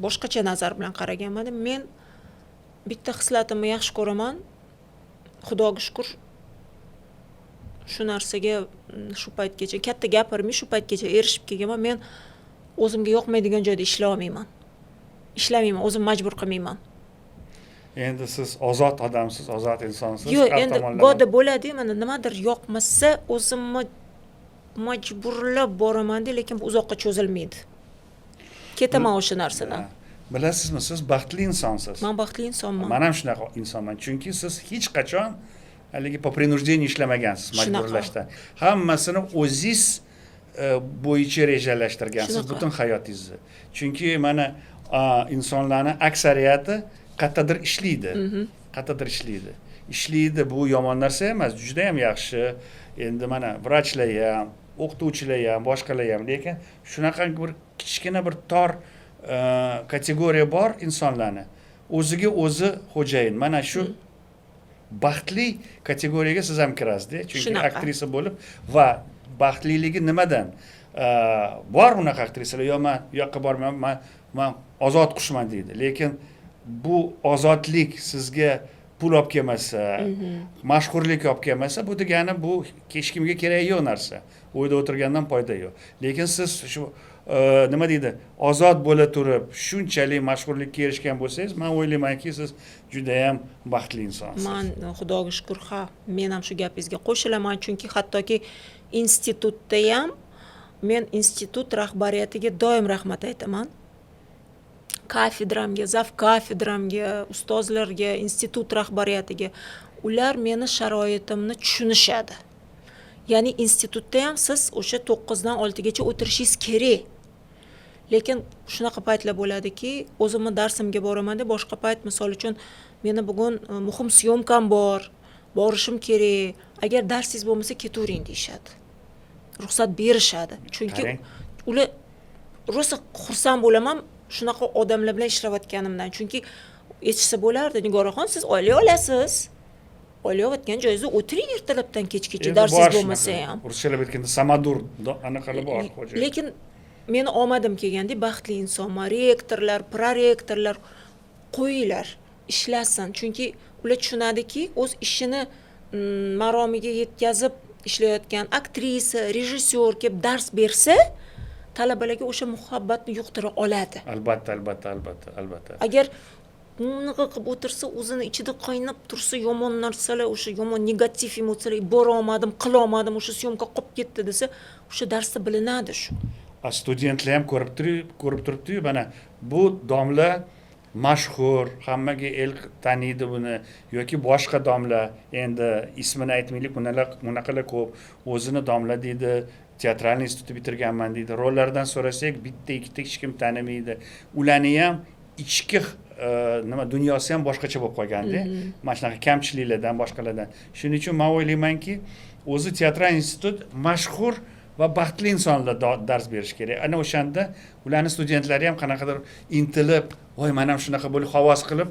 boshqacha nazar bilan qaraganman. Men bitta xislatimni yaxshi ko'raman. Xudoga shukr. Shu narsaga shu paytgacha katta gapirmay shu paytgacha erishib kelganman. Men o'zimga yoqmaydigan joyda ishlamayman, o'zim majbur qilmayman. Endi siz ozod odamsiz, ozod insonsiz. Yo'q, endi go'da bo'ladi, mana nimadir yoqmasa o'zimni majburlab boraman-da, lekin bu uzoqqa cho'zilmaydi. Ketaman o'sha narsadan. Bilasizmi, siz baxtli insonsiz. Men baxtli insonman. Men ham shunaqa insonman, chunki siz hech qachon haligi po принуждению ishlamagansiz, majburlashdan. Hammasini o'zingiz bo'yicha rejalashtirgansiz butun hayotingizni. Chunki mana insonlarning aksariyati qayerdadir ishlaydi. Ishlaydi, bu yomon narsa emas, juda ham yaxshi. Endi mana vrachlar ham, o'qituvchilar ham, boshqalar ham, lekin shunaqa bir kichkina bir tor kategoriya bor insonlarni. O'ziga o'zi xo'jayin. Mana shu baxtli kategoriyaga siz ham kirasiz-da, chunki aktrisa bo'lib va baxtliligi nimadan? Bor unaqa aktrisalar, "Yo'q, men u yoqqa bormayman, men ozod qushman" deydi. Lekin bu ozodlik sizga pul olib kelmasa, mashhurlik olib kelmasa, bu degani bu hech kimga kerak yo'q narsa. Uyda o'tirgandan foyda yo'q. Lekin siz shu nima deydi, ozod bo'la turib shunchalik mashhurlikka erishgan bo'lsangiz, men o'ylaymanki, siz juda ham baxtli insonsiz. Men Xudoga shukr, men ham shu gapingizga qo'shilaman, chunki hattoki institutda ham men institut rahbariyatiga doim rahmat aytaman. Kafedramga, zaf kafedramga, ustozlarga, institut rahbariyatiga, ular meni sharoitimni tushunishadi. Ya'ni institutda ham siz o'sha 9 dan 6 gacha o'tirishingiz kerak. Lekin shunaqa paytlar bo'ladiki, o'zimni darsimga boraman-da, boshqa payt, misol uchun, meni bugun muhim syomkam bor, borishim kerak. Agar darsingiz bo'lmasa, ketavering deyshadi. Ruxsat berishadi. Chunki ular rosa xursand bo'laman shunaqa odamlar bilan ishlayotganimdan. Chunki aytsa bo'lardi, Nigoraxon, siz oylay olasiz. Olayotgan joyingizda o'tiring ertalabdan kechgacha darsingiz bo'lmasa ham. Ruschalab aytganda samadur anaqalar bor xo'ja. Lekin meni omadim kelganda baxtli insonman. Rektorlar, prorektorlar qo'yinglar, ishlasin. Chunki ular tushunadiki, o'z ishini maromiga yetkazib ishlayotgan aktrisa, rejissyor kelib dars bersa, talabalarga o'sha muhabbatni yuqtira oladi. Albatta. Agar unaqa qilib o'tirsa, o'zini ichida qaynab tursa, yomon narsalar, o'sha yomon negativ emotsiyalar, borolmadim, qilolmadim, o'sha syomka qolib ketdi desa, o'sha darsda bilinadi shu. Studentlar ham ko'rib turibdi-yu, mana bu domla mashhur, hammaga el taniydi buni, yoki boshqa domla, endi ismini aytmaylik, bunaqalar ko'p, o'zini domla deydi, teatralniy institutni bitirganman deydi. Rollardan so'rasak, bitta, ikkita hech kim tanimaydi. Ularni ham ichki dunyosi ham boshqacha bo'lib qolganda, mana shunaqa kamchiliklardan, boshqalardan. Shuning uchun men o'ylaymanki, o'zi teatral institut mashhur va baxtli insonlar dars berish kerak. Ana o'shanda ularning studentlari ham qanaqadir intilib, voy, men ham shunaqa bo'lib havas qilib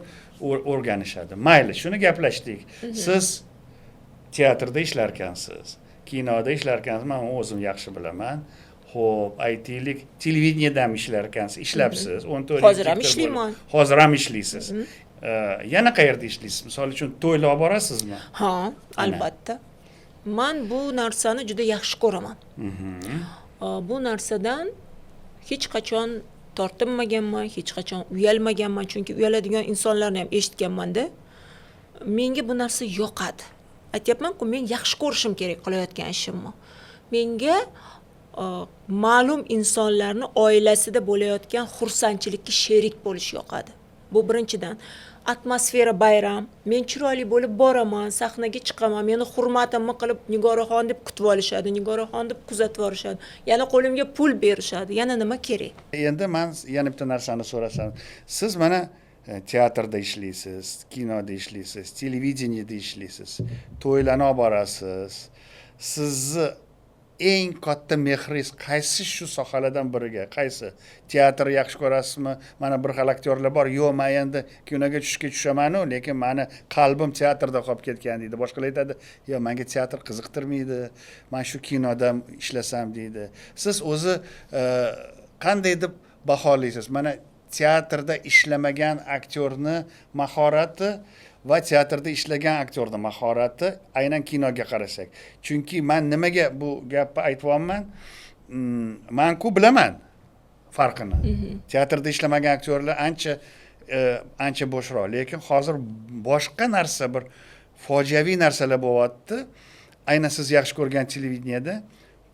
o'rganishadi. Mayli, shuni gaplashdik. Siz teatrda ishlarkansiz, kinoda ishlarkansiz, men o'zim yaxshi bilaman. Xo'p, aytaylik, televideniyadan ishlarkansiz, ishlabsiz. 14 Hozir ham ishlayman. Hozir ham ishlaysiz. Yana qayerda ishlaysiz? Misol uchun, to'ylar olib borasizmi? Ha, albatta. Men bu narsani juda yaxshi ko'raman. Bu narsadan hech qachon tortinmaganman, hech qachon uyalmaganman, chunki uyaladigan insonlarni ham eshitganman-da. Menga bu narsa yoqadi. Aytyapman-ku, men yaxshi ko'rishim kerak qilayotgan ishimni. Menga ma'lum insonlarni oilasida bo'layotgan xursandchilikka sherik bo'lish yoqadi. Bu birinchidan. Atmosfera bayram, men chiroyli bo'lib boraman, sahnaga chiqaman, meni hurmatimni qilib Nigoraxon deb kutib olishadi, Nigoraxon deb kuzatib olishadi. Yana qo'limga pul berishadi. Yana nima kerak? Endi men yana bitta narsani so'rasam. Siz mana teatrda ishlaysiz, kinoda ishlaysiz, televideniyada ishlaysiz, to'ylarni olib borasiz. Sizni eng katta mehringiz qaysi shu sohalardan biriga? Qaysi? Teatr yaxshi ko'rasizmi? Mana bir xil aktyorlar bor, yo'q, men endi kinoga tushaman-u, lekin meni qalbim teatrda qolib ketgan deydi. Boshqalar aytadi, yo'q, menga teatr qiziqtirmaydi, men shu kinoda ishlasam deydi. Siz o'zi qanday deb baholaysiz? Mana teatrda ishlamagan aktyorni mahorati va teatrda ishlagan aktyorning mahorati aynan kinoga qarasak. Chunki men nimaga bu gapni aytibman? Men-ku bilaman farqini. Teatrda ishlamagan aktyorlar ancha bo'shroq, lekin hozir boshqa narsa, bir fojiaviy narsalar bo'lyapti. Aynan siz yaxshi ko'rgan televideniyada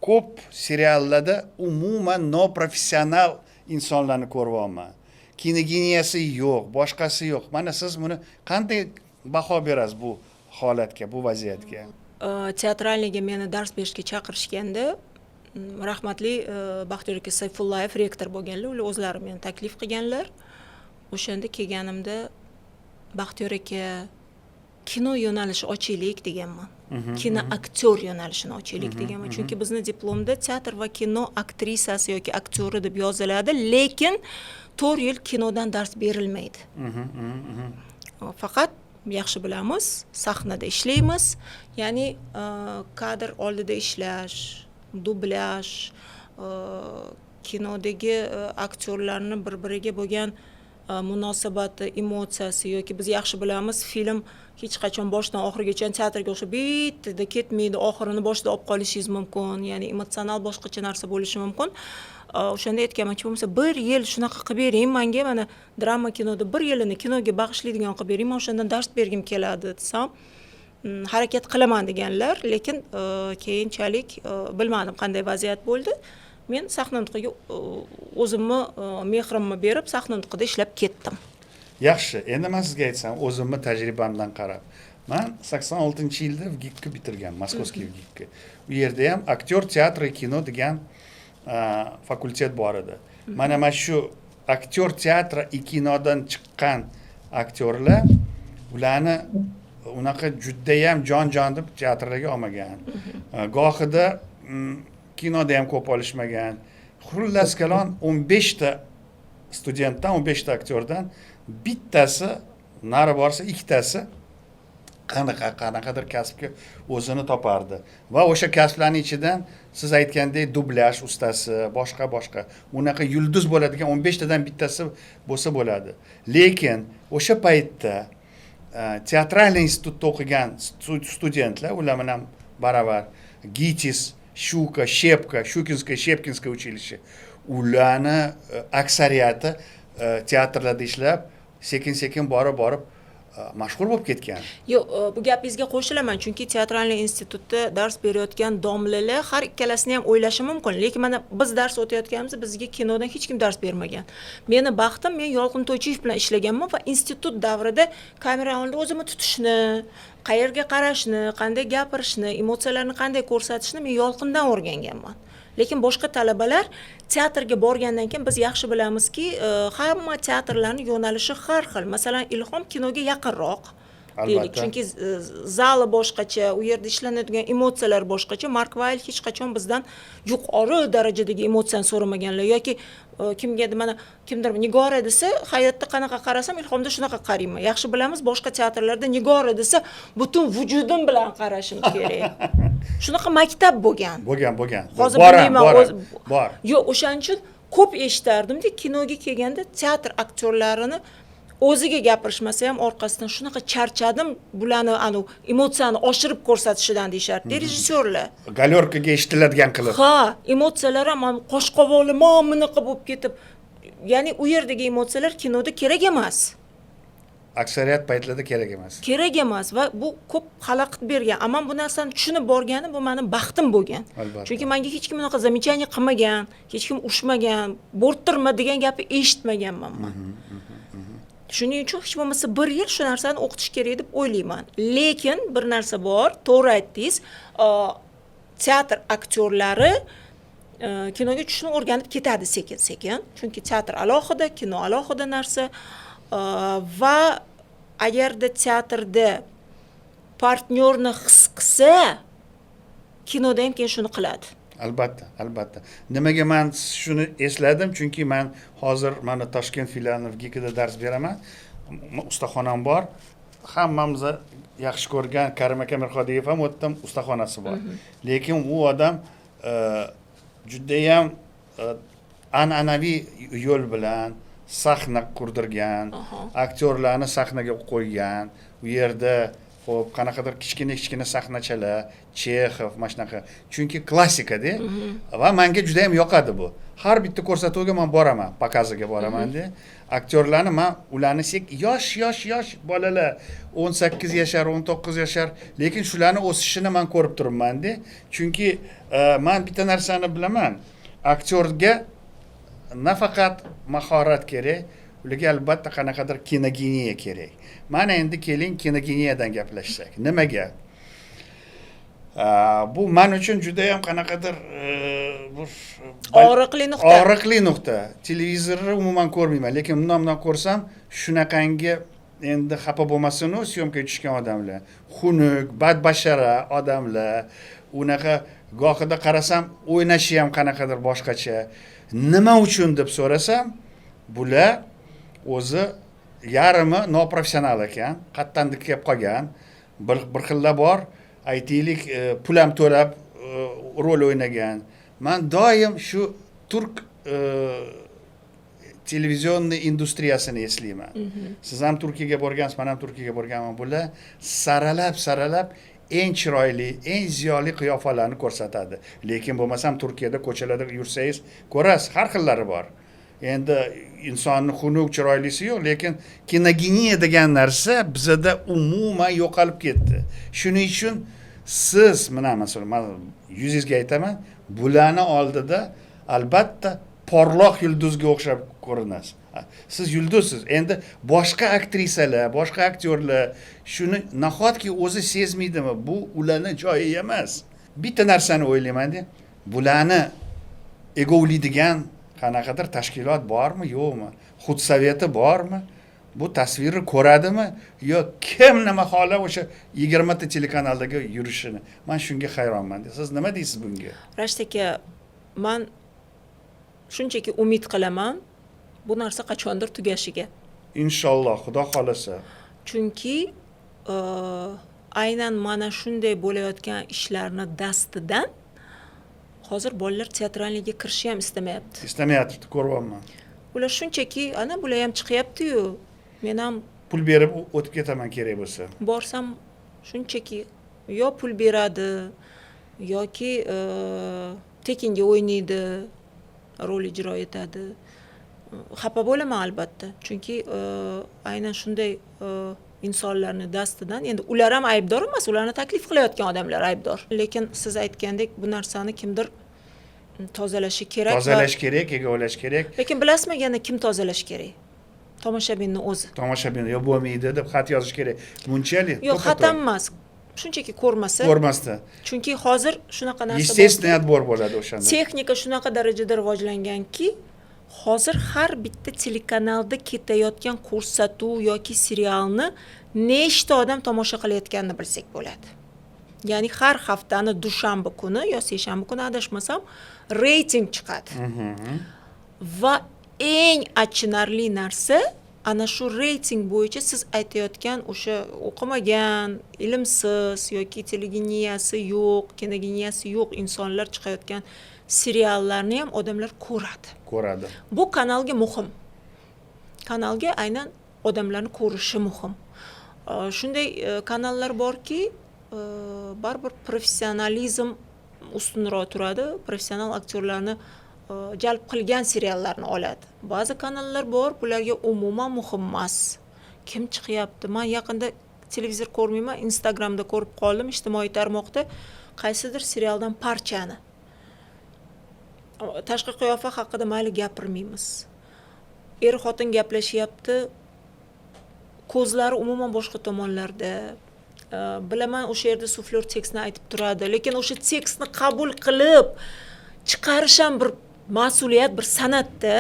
ko'p seriallarda umuman noprofessional insonlarni ko'ryapman. Kinogeniyasi yo'q, boshqasi yo'q. Mana siz buni qanday baho berasiz bu holatga, bu vaziyatga? Teatralniga meni dars berishga chaqirishganda, rahmatli Baxtiyor aka Sayfullayev rektor bo'lganlar, ular o'zlari meni taklif qilganlar. O'shanda kelganimda Baxtiyor aka, kino yo'nalishi ochaylik deganman. Kino aktyor yo'nalishini ochaylik deganman. Chunki bizni diplomda teatr va kino aktrisasi yoki aktyori deb yoziladi, lekin 4 yil kinodan dars berilmaydi. Faqat yaxshi bilamiz, sahnada ishlaymiz, ya'ni kadr oldida ishlash, dublyaj, kinodagi aktyorlarni bir-biriga bo'lgan munosabati, emotsiyasi yoki biz yaxshi bilamiz, film hech qachon boshidan oxirigacha teatrga o'xshab bittada ketmaydi, oxirini boshida olib qolishingiz mumkin, ya'ni emotsional boshqacha narsa bo'lishi mumkin. O'shanda aytganmanki, bo'lmasa 1 yil shunaqa qilib bering, menga mana drama kinoda 1 yilini kinoga bag'ishlaydigan qilib bering, men o'shandan dars bergim keladi desam, harakat qilaman deganlar, lekin keyinchalik bilmadim qanday vaziyat bo'ldi. Men sahna nutqiga o'zimni mehrimni berib, sahna nutqida ishlab ketdim. Yaxshi, endi men sizga aytsam, o'zimni tajribamdan qarab. Men 86-yilda VGIKni bitirgan, Moskovskiy VGIKni. U yerda ham aktyor teatri kino degan fakultet bor edi. Mana shu aktyor teatri kinodan chiqqan aktyorlar ularni unaqa juda ham jon deb teatrlarga olmagan. Gohida kinoda ham ko'p olishmagan. Xullas kalon 15 ta studentdan, 15 ta aktyordan bittasi nari borsa, ikkitasi qanaqadir kasbga o'zini topardi. Va o'sha kasblarning ichidan siz aytgandek dublyaj ustasi, boshqa unaqa yulduz bo'ladigan 15 tadan bittasi bo'lsa bo'ladi. Lekin o'sha paytda teatralniy institutda o'qigan studentlar, ular bilan baravar GITIS, Shuka, Shepka, Shukinskaya, Shepkinskaya uchilishi, ularni aksariyati teatrlarda ishlab, sekin borib mashhur bo'lib ketgan. Yo'q, bu gapingizga qo'shilaman, chunki teatralniy institutda dars berayotgan domlalar har ikkalasini ham o'ylashi mumkin, lekin mana biz dars o'tayotganimizda bizga kinodan hech kim dars bermagan. Meni baxtim, men Yolqin To'ychiyev bilan ishlaganman va institut davrida kamera oldida o'zimni tutishni, qayerga qarashni, qanday gapirishni, emotsiyalarni qanday ko'rsatishni men Yolqindan o'rganganman. Lekin boshqa talabalar teatrga borgandan keyin biz yaxshi bilamizki, hamma teatrlarning yo'nalishi har xil. Masalan, Ilhom kinoga yaqinroq. Deylik, chunki zali boshqacha, u yerda ishlanadigan emotsiyalar boshqacha. Mark Vail hech qachon bizdan yuqori darajadagi emotsiyani so'ramaganlar yoki kimdir Nigora desa, hayotda qanaqa qarasam, Ilhomda shunaqa qarayman. Yaxshi bilamiz, boshqa teatrlarda Nigora desa, butun vujudim bilan qarashim kerak. Shunaqa maktab bo'lgan. Bo'lgan. Hozir bilmayman, bor. Yo'q, o'shaning uchun ko'p eshitardim-da, kinoga kelganda teatr aktyorlarini o'ziga gapirishmasa ham orqasidan shunaqa charchadim, bularni emotsiyani oshirib ko'rsatishidan deyishardi rejissyorlar. Galerkaga eshitiladigan qilib. Ha, emotsiyalar ham qo'shqovoli mo'minaqa bo'lib ketib, ya'ni u yerdagi emotsiyalar kinoda kerak emas. Aksariyat paytlarda kerak emas. Kerak emas va bu ko'p xalaqit bergan. Ammo bu narsani tushunib borganim bu mening baxtim bo'lgan. Chunki menga hech kim unaqa zamechaniya qilmagan, hech kim ushmagan, bo'rttirma degan gapni eshitmaganman men. Shuning uchun hech bo'lmasa 1 yil shu narsani o'qitish kerak deb o'ylayman. Lekin bir narsa bor, to'g'ri aytdingiz, teatr aktyorlari kinoga tushishni o'rganib ketadi sekin-sekin. Chunki teatr alohida, kino alohida narsa va agarda teatrda partnyorni his qilsa, kinoda ham keyin shuni qiladi. Albatta. Nimaga men shuni esladim? Chunki men hozir mana Toshkent filiali VGIKda dars beraman. Ustaxonam bor. Hammamiz yaxshi ko'rgan Karim aka Mirxodiyev ham o'tdim, ustaxonasi bor. Lekin u odam juda ham an'anaviy yo'l bilan sahna qurdirgan, aktyorlarni sahnaga qo'ygan. U yerda xo'p, qanaqadir kichkina sahnachalar, Chexov, mana shunaqa. Chunki klassika-da. Va menga juda ham yoqadi bu. Har bitta ko'rsatuvga men boraman, pokaziga boraman-da. Aktyorlarni men ularni yosh bolalar, 18 yashar, 19 yashar, lekin shularni o'sishini men ko'rib turibman-da. Chunki men bitta narsani bilaman. Aktyorga nafaqat mahorat kerak, ularga albatta qanaqadir kinogeniya kerak. Mana endi keling kinogeniyadan gaplashsak. Nimaga? Bu men uchun juda ham qanaqadir og'riqli nuqta. Televizorni umuman ko'rmayman, lekin bundan ko'rsam, shunaqangi endi xafa bo'lmasin-u, syomkaga tushgan odamlar, xunuk, badbashara odamlar, unaqa gohida qarasam, o'ynashi ham qanaqadir boshqacha. Nima uchun deb so'rasam, bular o'zi yarimi noprofessional ekan, qattandik kelib qolgan, bir xillar bor, aytaylik, pul ham to'lab rol o'ynagan. Men doim shu turk televizionni industriyasini eslayman. Siz ham Turkiyaga borgansiz, men ham Turkiyaga borganman. Bular saralab eng chiroyli, eng ziyoli qiyofalarni ko'rsatadi. Lekin bo'lmasam Turkiyada ko'chalarda yursangiz ko'rasiz, har xillari bor. Endi insonni xunuk chiroylisi yo'q, lekin kinogeniya degan narsa bizda umuman yo'qolib ketdi. Shuning uchun siz, masalan, men yuzingizga aytaman, bularni oldida albatta porloq yulduzga o'xshab ko'rinasiz. Siz yulduzsiz. Endi boshqa aktrisalar, boshqa aktyorlar shuni nahotki o'zi sezmaydimi? Bu ularning joyi emas. Bitta narsani o'ylayman-da, bularni egovlaydigan qanaqadir tashkilot bormi, yo'qmi? Xudsoveti bormi? Bu tasvirni ko'radimi? Yo kim nima xohlab o'sha 20 ta telekanaldagi yurishini? Men shunga hayronman. Siz nima deysiz bunga? Rashid aka, men shunchaki umid qilaman, bu narsa qachondir tugashiga. Inshaalloh, Xudo xolasa. Chunki aynan mana shunday bo'layotgan ishlarni dastidan hozir bolalar teatralniga kirishni ham istamayapti. Istamayapti, ko'ryapman. Ular shunchaki, ana bular ham chiqyapti-yu, men ham pul berib o'tib ketaman kerak bo'lsa. Borsam shunchaki yo pul beradi yoki tekinga o'ynaydi, rol ijro etadi. Xafa bo'laman albatta. Chunki aynan shunday insonlarni dastidan, endi ular ham aybdor emas, ularni taklif qilayotgan odamlar aybdor. Lekin siz aytgandek bu narsani kimdir tozalashi kerak. Tozalash kerak, egovlash kerak. Lekin bilasizmi, yana kim tozalash kerak? Tomoshabinning o'zi. Tomoshabin yo bo'lmaydi deb xat yozish kerak. Bunchalik. Yo'q, xat emas. Shunchaki ko'rmasda. Chunki hozir shunaqa narsa bor. Естественно, отбор bo'ladi o'shanda. Texnika shunaqa darajada rivojlanganki, hozir har bitta telekanalda ketayotgan ko'rsatuv yoki serialni nechta odam tomosha qilayotganini bilsak bo'ladi. Ya'ni har haftani dushanba kuni yo seshanba kuni adashmasam reyting chiqadi. Va eng achinarli narsa, ana shu reyting bo'yicha siz aytayotgan o'sha o'qimagan, ilmsiz yoki telegeniyasi yo'q, kinogeniyasi yo'q insonlar chiqayotgan seriallarni ham odamlar ko'radi. Bu kanalga muhim. Kanalga aynan odamlarni ko'rishi muhim. Shunday kanallar borki, baribir professionalizm ustunroq turadi, professional aktyorlarni jalb qilgan seriallarni oladi. Ba'zi kanallar bor, bularga umuman muhim emas. Kim chiqyapti? Men yaqinda televizor ko'rmayman, Instagramda ko'rib qoldim, ijtimoiy tarmoqda qaysidir serialdan parchani. Tashqi qiyofa haqida mayli gapirmaymiz. Er-xotin gaplashyapti, ko'zlari umuman boshqa tomonlarda. Bilaman, o'sha yerda suflyor tekstni aytib turadi, lekin o'sha tekstni qabul qilib chiqarish ham bir mas'uliyat, bir san'atda.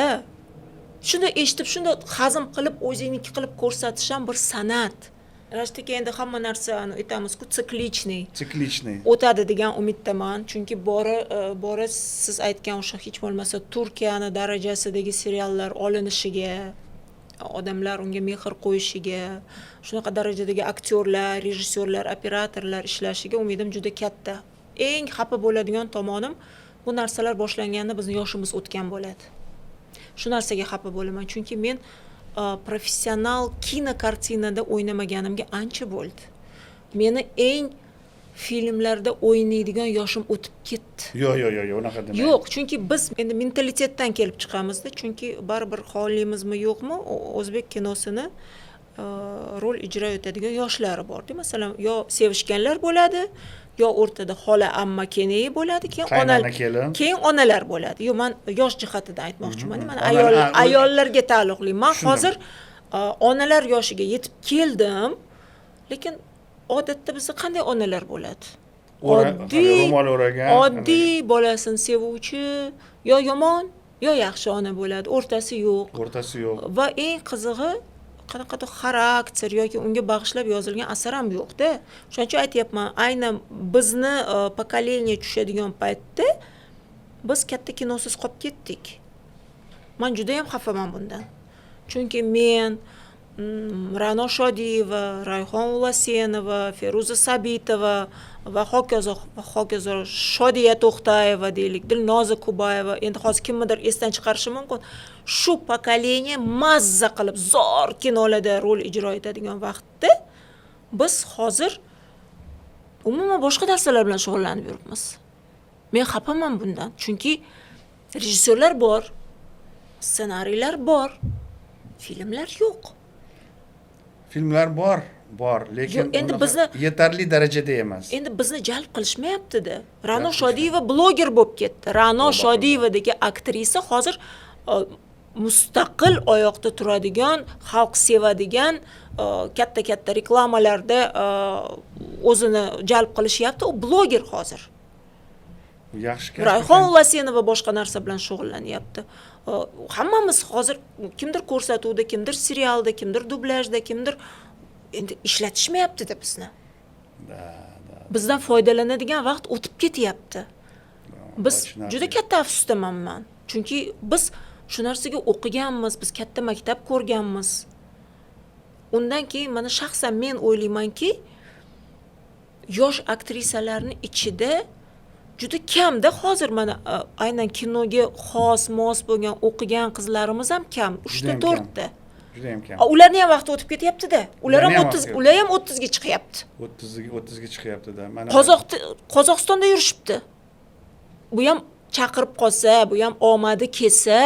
Shuni eshitib, shuni hazm qilib, o'zingniki qilib ko'rsatish ham bir san'at. Rashidga endi hamma narsani aytamiz-ku, siklichniy o'tadi degan umiddaman. Chunki bora siz aytgan o'sha hech bo'lmasa Turkiyani darajasidagi seriallar olinishiga, odamlar unga mehr qo'yishiga, shunaqa darajadagi aktyorlar, rejissyorlar, operatorlar ishlashiga umidim juda katta. Eng xafa bo'ladigan tomonim, bu narsalar boshlanganda bizning yoshimiz o'tgan bo'ladi. Shu narsaga xafa bo'laman, chunki men professional kino kartinada o'ynamaganimga ancha bo'ldi. Meni eng filmlarda o'ynaydigan yoshim o'tib ketdi. Yo'q, unaqa demang. Yo'q, chunki biz endi mentalitetdan kelib chiqamizda, chunki baribir xohlaymizmi yo'qmi, o'zbek kinosini rol ijro etadigan yoshlari bor. Masalan, yo sevishganlar bo'ladi, yo o'rtada xola, amma, keneyi bo'ladi, keyin onalar bo'ladi. Yo, men yosh jihatidan aytmoqchiman. Men ayollarga taalluqli. Men hozir onalar yoshiga yetib keldim, lekin odatda bizda qanday onalar bo'ladi? Oddiy bolasini sevuvchi, yo yomon, yo yaxshi ona bo'ladi, o'rtasi yo'q. Va eng qizig'i, qanaqadir xarakter yoki unga bag'ishlab yozilgan asar ham yo'q-da. Shuning uchun aytayapman, aynan bizni pokoleniya tushadigan paytda biz katta kinosiz qolib ketdik. Men juda ham xafaman bundan. Chunki men Ra'no Shodiyeva, Rayhon Ulasenova, Feruza Sabitova va hokazo Shodiya To'xtayeva deylik, Dilnoza Kubayeva, endi hozir kimnidir esdan chiqarishim mumkin. Shu pokoleniya mazza qilib zo'r kinolarda rol ijro etadigan vaqtda biz hozir umuman boshqa narsalar bilan shug'ullanib yuribmiz. Men xafaman bundan, chunki rejissyorlar bor, ssenariylar bor, filmlar yo'q. Filmlar bor, lekin endi bizni yetarli darajada emas. Endi bizni jalb qilishmayapti-da. Ra'no Shodiyeva bloger bo'lib ketdi. Ra'no Shodiyevadagi aktrisa hozir mustaqil oyoqda turadigan, xalq sevadigan, katta reklamalarda o'zini jalb qilishyapti. U bloger hozir. Yaxshi. Rayhon Ulasenova boshqa narsa bilan shug'ullanyapti. Hammamiz hozir kimdir ko'rsatuvda, kimdir serialda, kimdir dublyajda, kimdir endi ishlatishmayapti-da bizni. Bizdan foydalanadigan vaqt o'tib ketyapti. Biz juda katta afsusdaman men. Chunki biz shu narsaga o'qiganmiz, biz katta maktab ko'rganmiz. Undan keyin mana shaxsan men o'ylaymanki, yosh aktrisalarning ichida juda kamda hozir mana aynan kinoga xos mos bo'lgan o'qigan qizlarimiz ham kam, 3 ta 4 ta. Juda ham kam. Ularning ham vaqti o'tib ketyapti-da. Ular ham 30 ga chiqyapti. 30 ga chiqyapti-da. Mana Qozog'istonda yurishibdi. Bu ham chaqirib qolsa, bu ham omadi kelsa,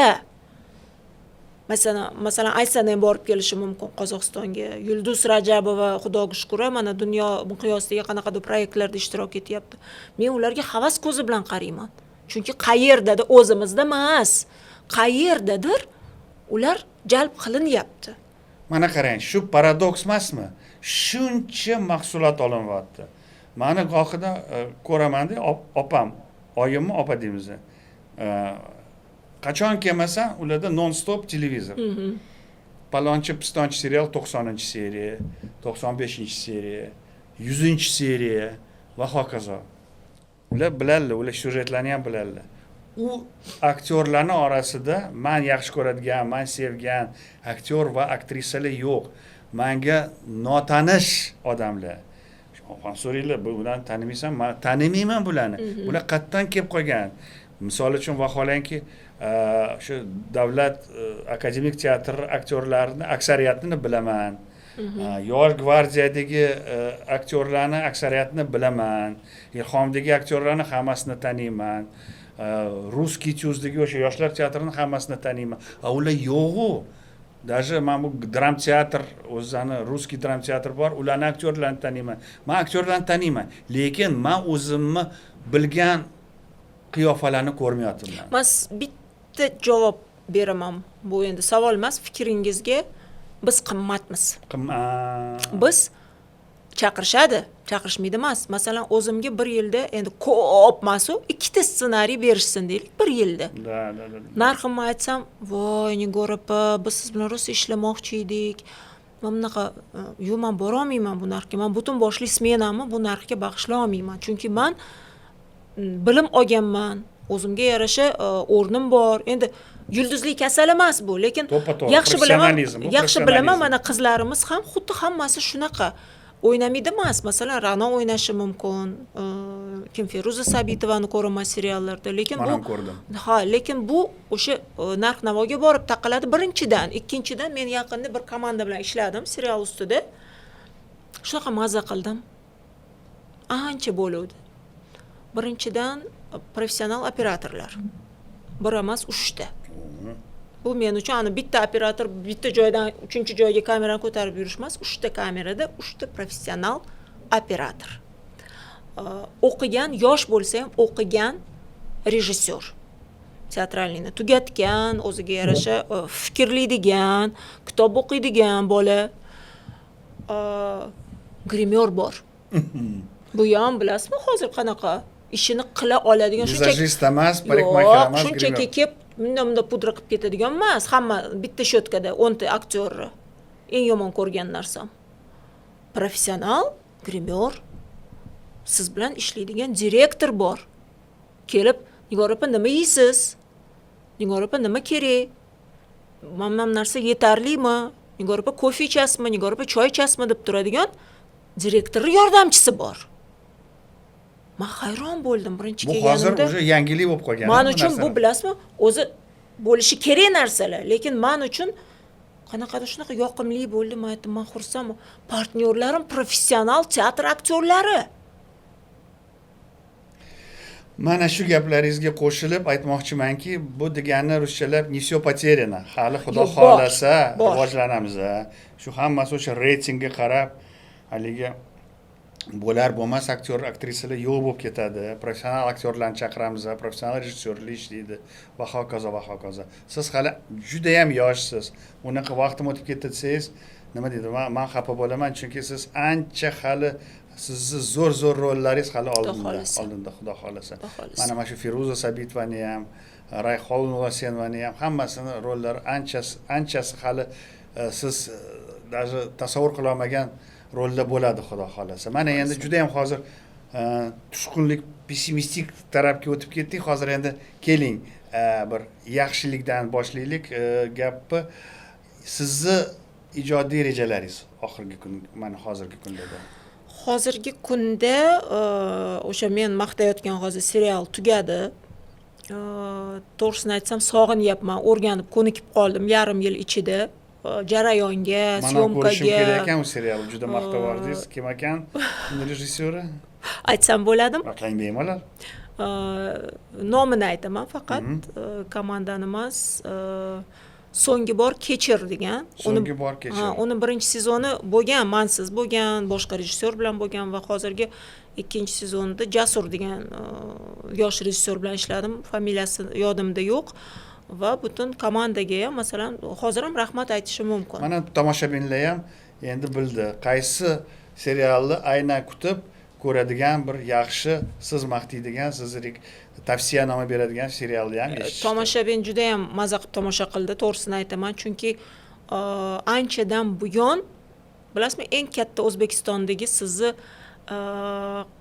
masalan Aysana ham borib kelishi mumkin Qozog'istonga. Yulduz Rajabova, xudoga shukr, mana dunyo miqyosidagi qanaqadir proyektlarda ishtirok etyapti. Men ularga havas ko'zi bilan qarayman. Chunki qayerdadir o'zimizda emas, qayerdadir ular jalb qilinyapti. Mana qarang, shu paradoks emasmi? Shuncha mahsulot olinyapti. Mani gohida ko'raman-da, opam, oyimmi, opa deymiz. Qachon kelmasa, ularda non-stop televizor. Palonchi pistonchi serial 90-seriya, 95-seriya, 100-seriya va hokazo. Ular biladilar, ular syujetlarni ham biladilar. U aktyorlarning orasida men yaxshi ko'radigan, men sevgan aktyor va aktrisalar yo'q. Menga notanish odamlar. Opam so'raylar, bularni tanimaysan? Men tanimayman bularni. Bular qayerdan kelib qolgan? Misol uchun vaholanki, shu davlat akademik teatr aktyorlarini aksariyatini bilaman. Yosh gvardiyadagi aktyorlarni aksariyatini bilaman. Ilhomdagi aktyorlarni hammasini taniyman. Ruskiy tyuzdagi o'sha yoshlar teatrini hammasini taniyman. Ular yo'q-ku. Даже men bu dram teatr, o'zini ruskiy dram teatr bor, ularning aktyorlarini taniyman. Men aktyorlarni taniyman, lekin men o'zimni bilgan qiyofalarni ko'rmayapman. Men bitta javob beraman. Bu endi savol emas, fikringizga. Biz qimmatmiz. Biz chaqirishmaydi emas. Masalan, o'zimga 1 yilda endi ko'p emas-u, 2 ta ssenariy berishsin deylik, 1 yilda. Narximni aytsam, voy Nigora opa, biz siz bilan rosa ishlamoqchi edik. Men bunaqa, yo'q, men bora olmayman bu narxga. Men butun boshli smenamni bu narxga bag'ishlay olmayman. Chunki men bilim olganman, o'zimga yarasha o'rnim bor. Endi yulduzlik kasal emas bu, lekin yaxshi bilaman, mana qizlarimiz ham xuddi hammasi shunaqa. O'ynamaydi emas. Masalan, Ra'no o'ynashi mumkin. Kim Feruza Sabitovani ko'raman seriallarda, lekin bu lekin bu o'sha narx-navoga borib taqaladi birinchidan. Ikkinchidan men yaqinda bir komanda bilan ishladim serial ustida. Shunaqa mazza qildim. Ancha bo'ldi. Birinchidan professional operatorlar. Bir emas, 3 ta. Bu men uchun ana bitta operator bitta joydan 3-joyga kamerani ko'tarib yurish emas, 3 ta kamerada 3 ta professional operator. O'qigan, yosh bo'lsa ham o'qigan rejissyor. Teatralniyni tugatgan, o'ziga yarasha fikrlaydigan, kitob o'qiydigan bola. Grimyor bor. Bu ham bilasizmi, hozir qanaqa ishini qila oladigan, vizajist emas, parikmakar emas, shunchaki kelib bunda pudra qilib ketadigan emas. Hamma bitta shotkada 10 ta aktyorni. Eng yomon ko'rgan narsam. Professional grimyor, siz bilan ishlaydigan direktor bor. Kelib, Nigora opa nima yeysiz? Nigora opa nima kerak? Mana narsa yetarlimi? Nigor opa kofe ichasizmi, Nigor opa choy ichasizmi deb turadigan direktor yordamchisi bor. Men hayron bo'ldim birinchi Bu kelganimda. hozir уже yangilik bo'lib qolgan. Men uchun bu bilasizmi, o'zi bo'lishi kerak narsalar, lekin men uchun qanaqadir shunaqa yoqimli bo'ldi. Men aytdim, men xursandman. Partnyorlarim professional teatr aktyorlari. Mana shu gaplaringizga qo'shilib aytmoqchimanki, bu degani ruschalab не всё потеряно. Hali Xudo Yo'q, bor, xolasa bor. rivojlanamiz. Shu hammasi o'sha reytingga qarab, haligi bo'lar bo'lmas aktyor aktrisalar yo'q bo'lib ketadi. Professional aktyorlarni chaqiramiz, professional rejissyorlar ishlaydi va hokazo va hokazo. Siz hali juda ham yoshsiz. Unaqa vaqtim o'tib ketdi desangiz, nima deydi? Men xafa bo'laman, chunki siz ancha hali sizni zo'r rollaringiz hali oldinda Xudo xolasa. Mana shu Feruza Sabitovani ham, Rayhon Ulasenovani ham hammasini rollari anchasi hali siz даже tasavvur qila olmagan rolda bo'ladi Xudo xolasa. Mana endi juda ham hozir tushqunlik, pessimistik tarafga o'tib ketdik. Hozir endi keling, bir yaxshilikdan boshlaylik gapni. Sizni ijodiy rejalaringiz oxirgi kun, mana hozirgi kunda. Hozirgi kunda o'sha men maqtayotgan hozir serial tugadi. To'g'risini aytsam, sog'inyapman, o'rganib, ko'nikib qoldim yarim yil ichida. Jarayonga, syomkaga. Mana ko'rishim kerak ekan u serialni, juda maqtavordingiz. Kim ekan rejissyori? Aytsam bo'ladimi? Aqlang bemalol. Nomini aytaman faqat, komandani emas. So'nggi bor kechir degan. So'nggi bor kechir. Uni birinchi sezoni bo'lgan, mansiz bo'lgan, boshqa rejissyor bilan bo'lgan va hozirgi ikkinchi sezonida Jasur degan yosh rejissyor bilan ishladim. Familiyasi yodimda yo'q. Va butun komandaga ham, masalan, hozir ham rahmat aytishim mumkin. Mana tomoshabinlar ham endi bildi, qaysi serialni aynan kutib ko'radigan bir yaxshi, siz maqtaydigan, sizni tavsiyanoma beradigan serialni ham eshitishdi. Tomoshabin juda ham maza qilib tomosha qildi, to'g'risini aytaman, chunki anchadan buyon bilasizmi, eng katta O'zbekistondagi sizni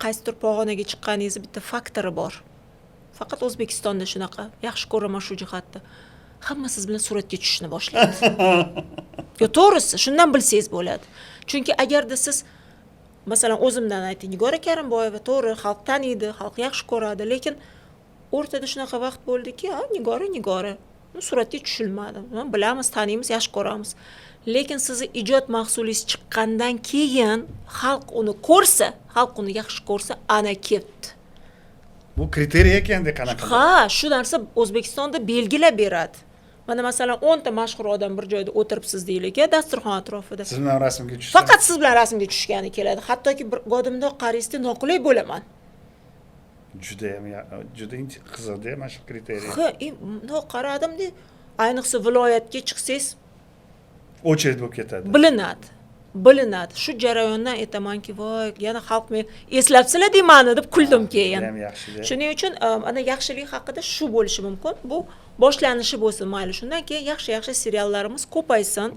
qaysidir pog'onaga chiqqaningizni bitta faktori bor. Faqat O'zbekistonda shunaqa. Yaxshi ko'raman shu jihatda. Hamma siz bilan suratga tushishni boshlaydi. Yo, to'g'risi, shundan bilsangiz bo'ladi. Chunki agarda siz masalan o'zimdan ayting, Nigora Karimboyeva to'g'ri xalq taniydi, xalq yaxshi ko'radi, lekin o'rtada shunaqa vaqt bo'ldiki, Nigora. Suratga tushilmadi. Bilamiz, taniymiz, yaxshi ko'ramiz. Lekin sizni ijod mahsulingiz chiqqandan keyin xalq uni ko'rsa, xalq uni yaxshi ko'rsa, ana ketdi. Bu kriteriy ekanda qanaqa? Ha, shu narsa O'zbekistonda belgilab beradi. Mana masalan 10 ta mashhur odam bir joyda o'tiribsiz deylik-a, dasturxon atrofida. Siz bilan rasmga tushsa. Faqat siz bilan rasmga tushgani keladi. Hattoki bir godimdoq qaraysiz, noqulay bo'laman. Juda qiziqdi mana shu kriteriy. Ha, bundoq qaradim-da, ayniqsa viloyatga chiqsangiz Очередь bo'lib ketadi. Bilinadi. Shu jarayondan aytamanki, voy, yana xalq men eslabsizlar deymani deb kuldim keyin. Shuning uchun ana yaxshilik haqida shu bo'lishi mumkin. Bu boshlanishi bo'lsin, mayli. Shundan keyin yaxshi seriallarimiz ko'paysin.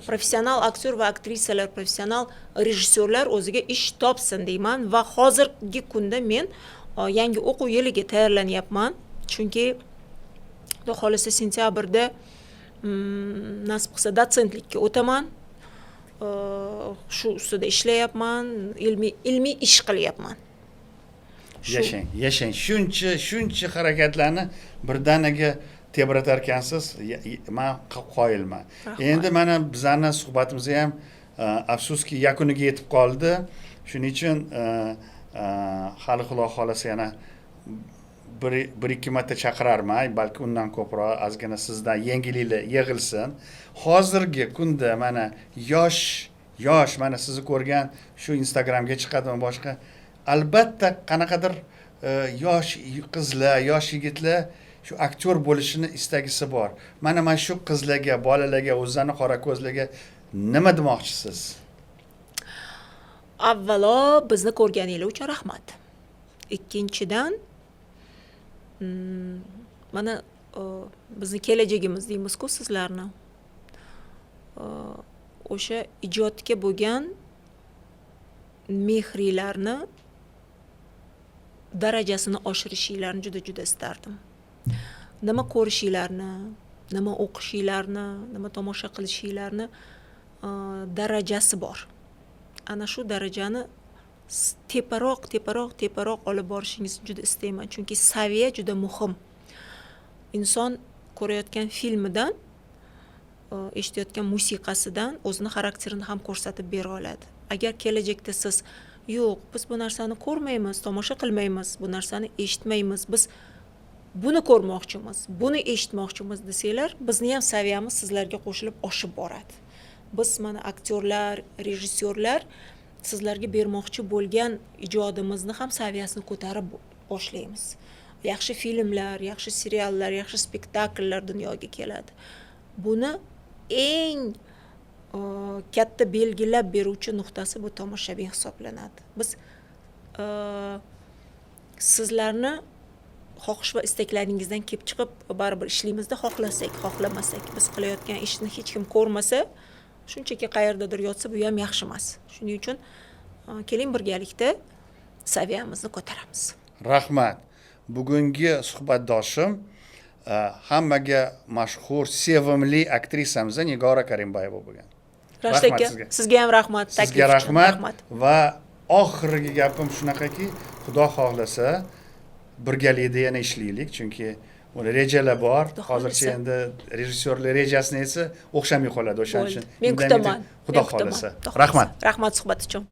Professional aktyor va aktrisalar, professional rejissyorlar o'ziga ish topsin deyman va hozirgi kunda men yangi o'quv yiliga tayyorlanyapman. Chunki Xudo xolasa sentyabrda nasib qilsa dotsentlikka o'taman. Shu ustida ishlayapman, ilmiy ish qilyapman. Yashang. Shuncha harakatlarni birdaniga tebratar ekansiz. Men qoyilman. Endi mana bizning suhbatimiz ham afsuski yakuniga yetib qoldi. Shuning uchun hali Xudo xolasa yana bir ikki marta chaqirarman, balki undan ko'proq ozgina sizdan yangiliklar yig'ilsin. Hozirgi kunda mana yosh mana sizni ko'rgan shu Instagramga chiqadimi boshqa, albatta qanaqadir yosh qizlar, yosh yigitlar shu aktyor bo'lishini istagisi bor. Mana shu qizlarga, bolalarga, o'zlarini qora ko'zlarga nima demoqchisiz? Avvalo bizni ko'rganinglar uchun rahmat. Ikkinchidan mana bizni kelajagimiz deymiz-ku sizlarni. O'sha ijodga bo'lgan mehringlarni darajasini oshirishinglarni juda istardim. Nima ko'rishinglarni, nima o'qishinglarni, nima tomosha qilishinglarni darajasi bor. Ana shu darajani teparoq olib borishingizni juda istayman, chunki saviya juda muhim. Inson ko'rayotgan filmidan, eshitayotgan musiqasidan o'zini xarakterini ham ko'rsatib bera oladi. Agar kelajakda siz yo'q, biz bu narsani ko'rmaymiz, tomosha qilmaymiz, bu narsani eshitmaymiz, biz buni ko'rmoqchimiz, buni eshitmoqchimiz desanglar, bizni ham saviyamiz sizlarga qo'shilib oshib boradi. Biz mana aktyorlar, rejissyorlar sizlarga bermoqchi bo'lgan ijodimizni ham saviyasini ko'tarib boshlaymiz. Yaxshi filmlar, yaxshi seriallar, yaxshi spektakllar dunyoga keladi. Buni eng katta belgilab beruvchi nuqtasi bu tomoshabin hisoblanadi. Biz sizlarni xohish va istaklaringizdan kelib chiqib baribir ishlaymizda, xohlasak, xohlamasak, biz qilayotgan ishni hech kim ko'rmasa, shunchaki qayerdadir yotsa bu ham yaxshi emas. Shuning uchun keling birgalikda saviyamizni ko'taramiz. Rahmat. Bugungi suhbatdoshim hammaga mashhur, sevimli aktrisamiz Nigora Karimbayeva bo'lgan. Rahmat sizga. Sizga ham rahmat. Sizga rahmat. Va oxirgi gapim shunaqaki, Xudo xohlasa birgalikda yana ishlaylik, chunki uni rejalar bor. Hozircha endi rejissyorlar rejasini esa o'xshamay qoladi o'shaning uchun. Men kutaman. Xudo xohlasa. Rahmat. Rahmat suhbat uchun.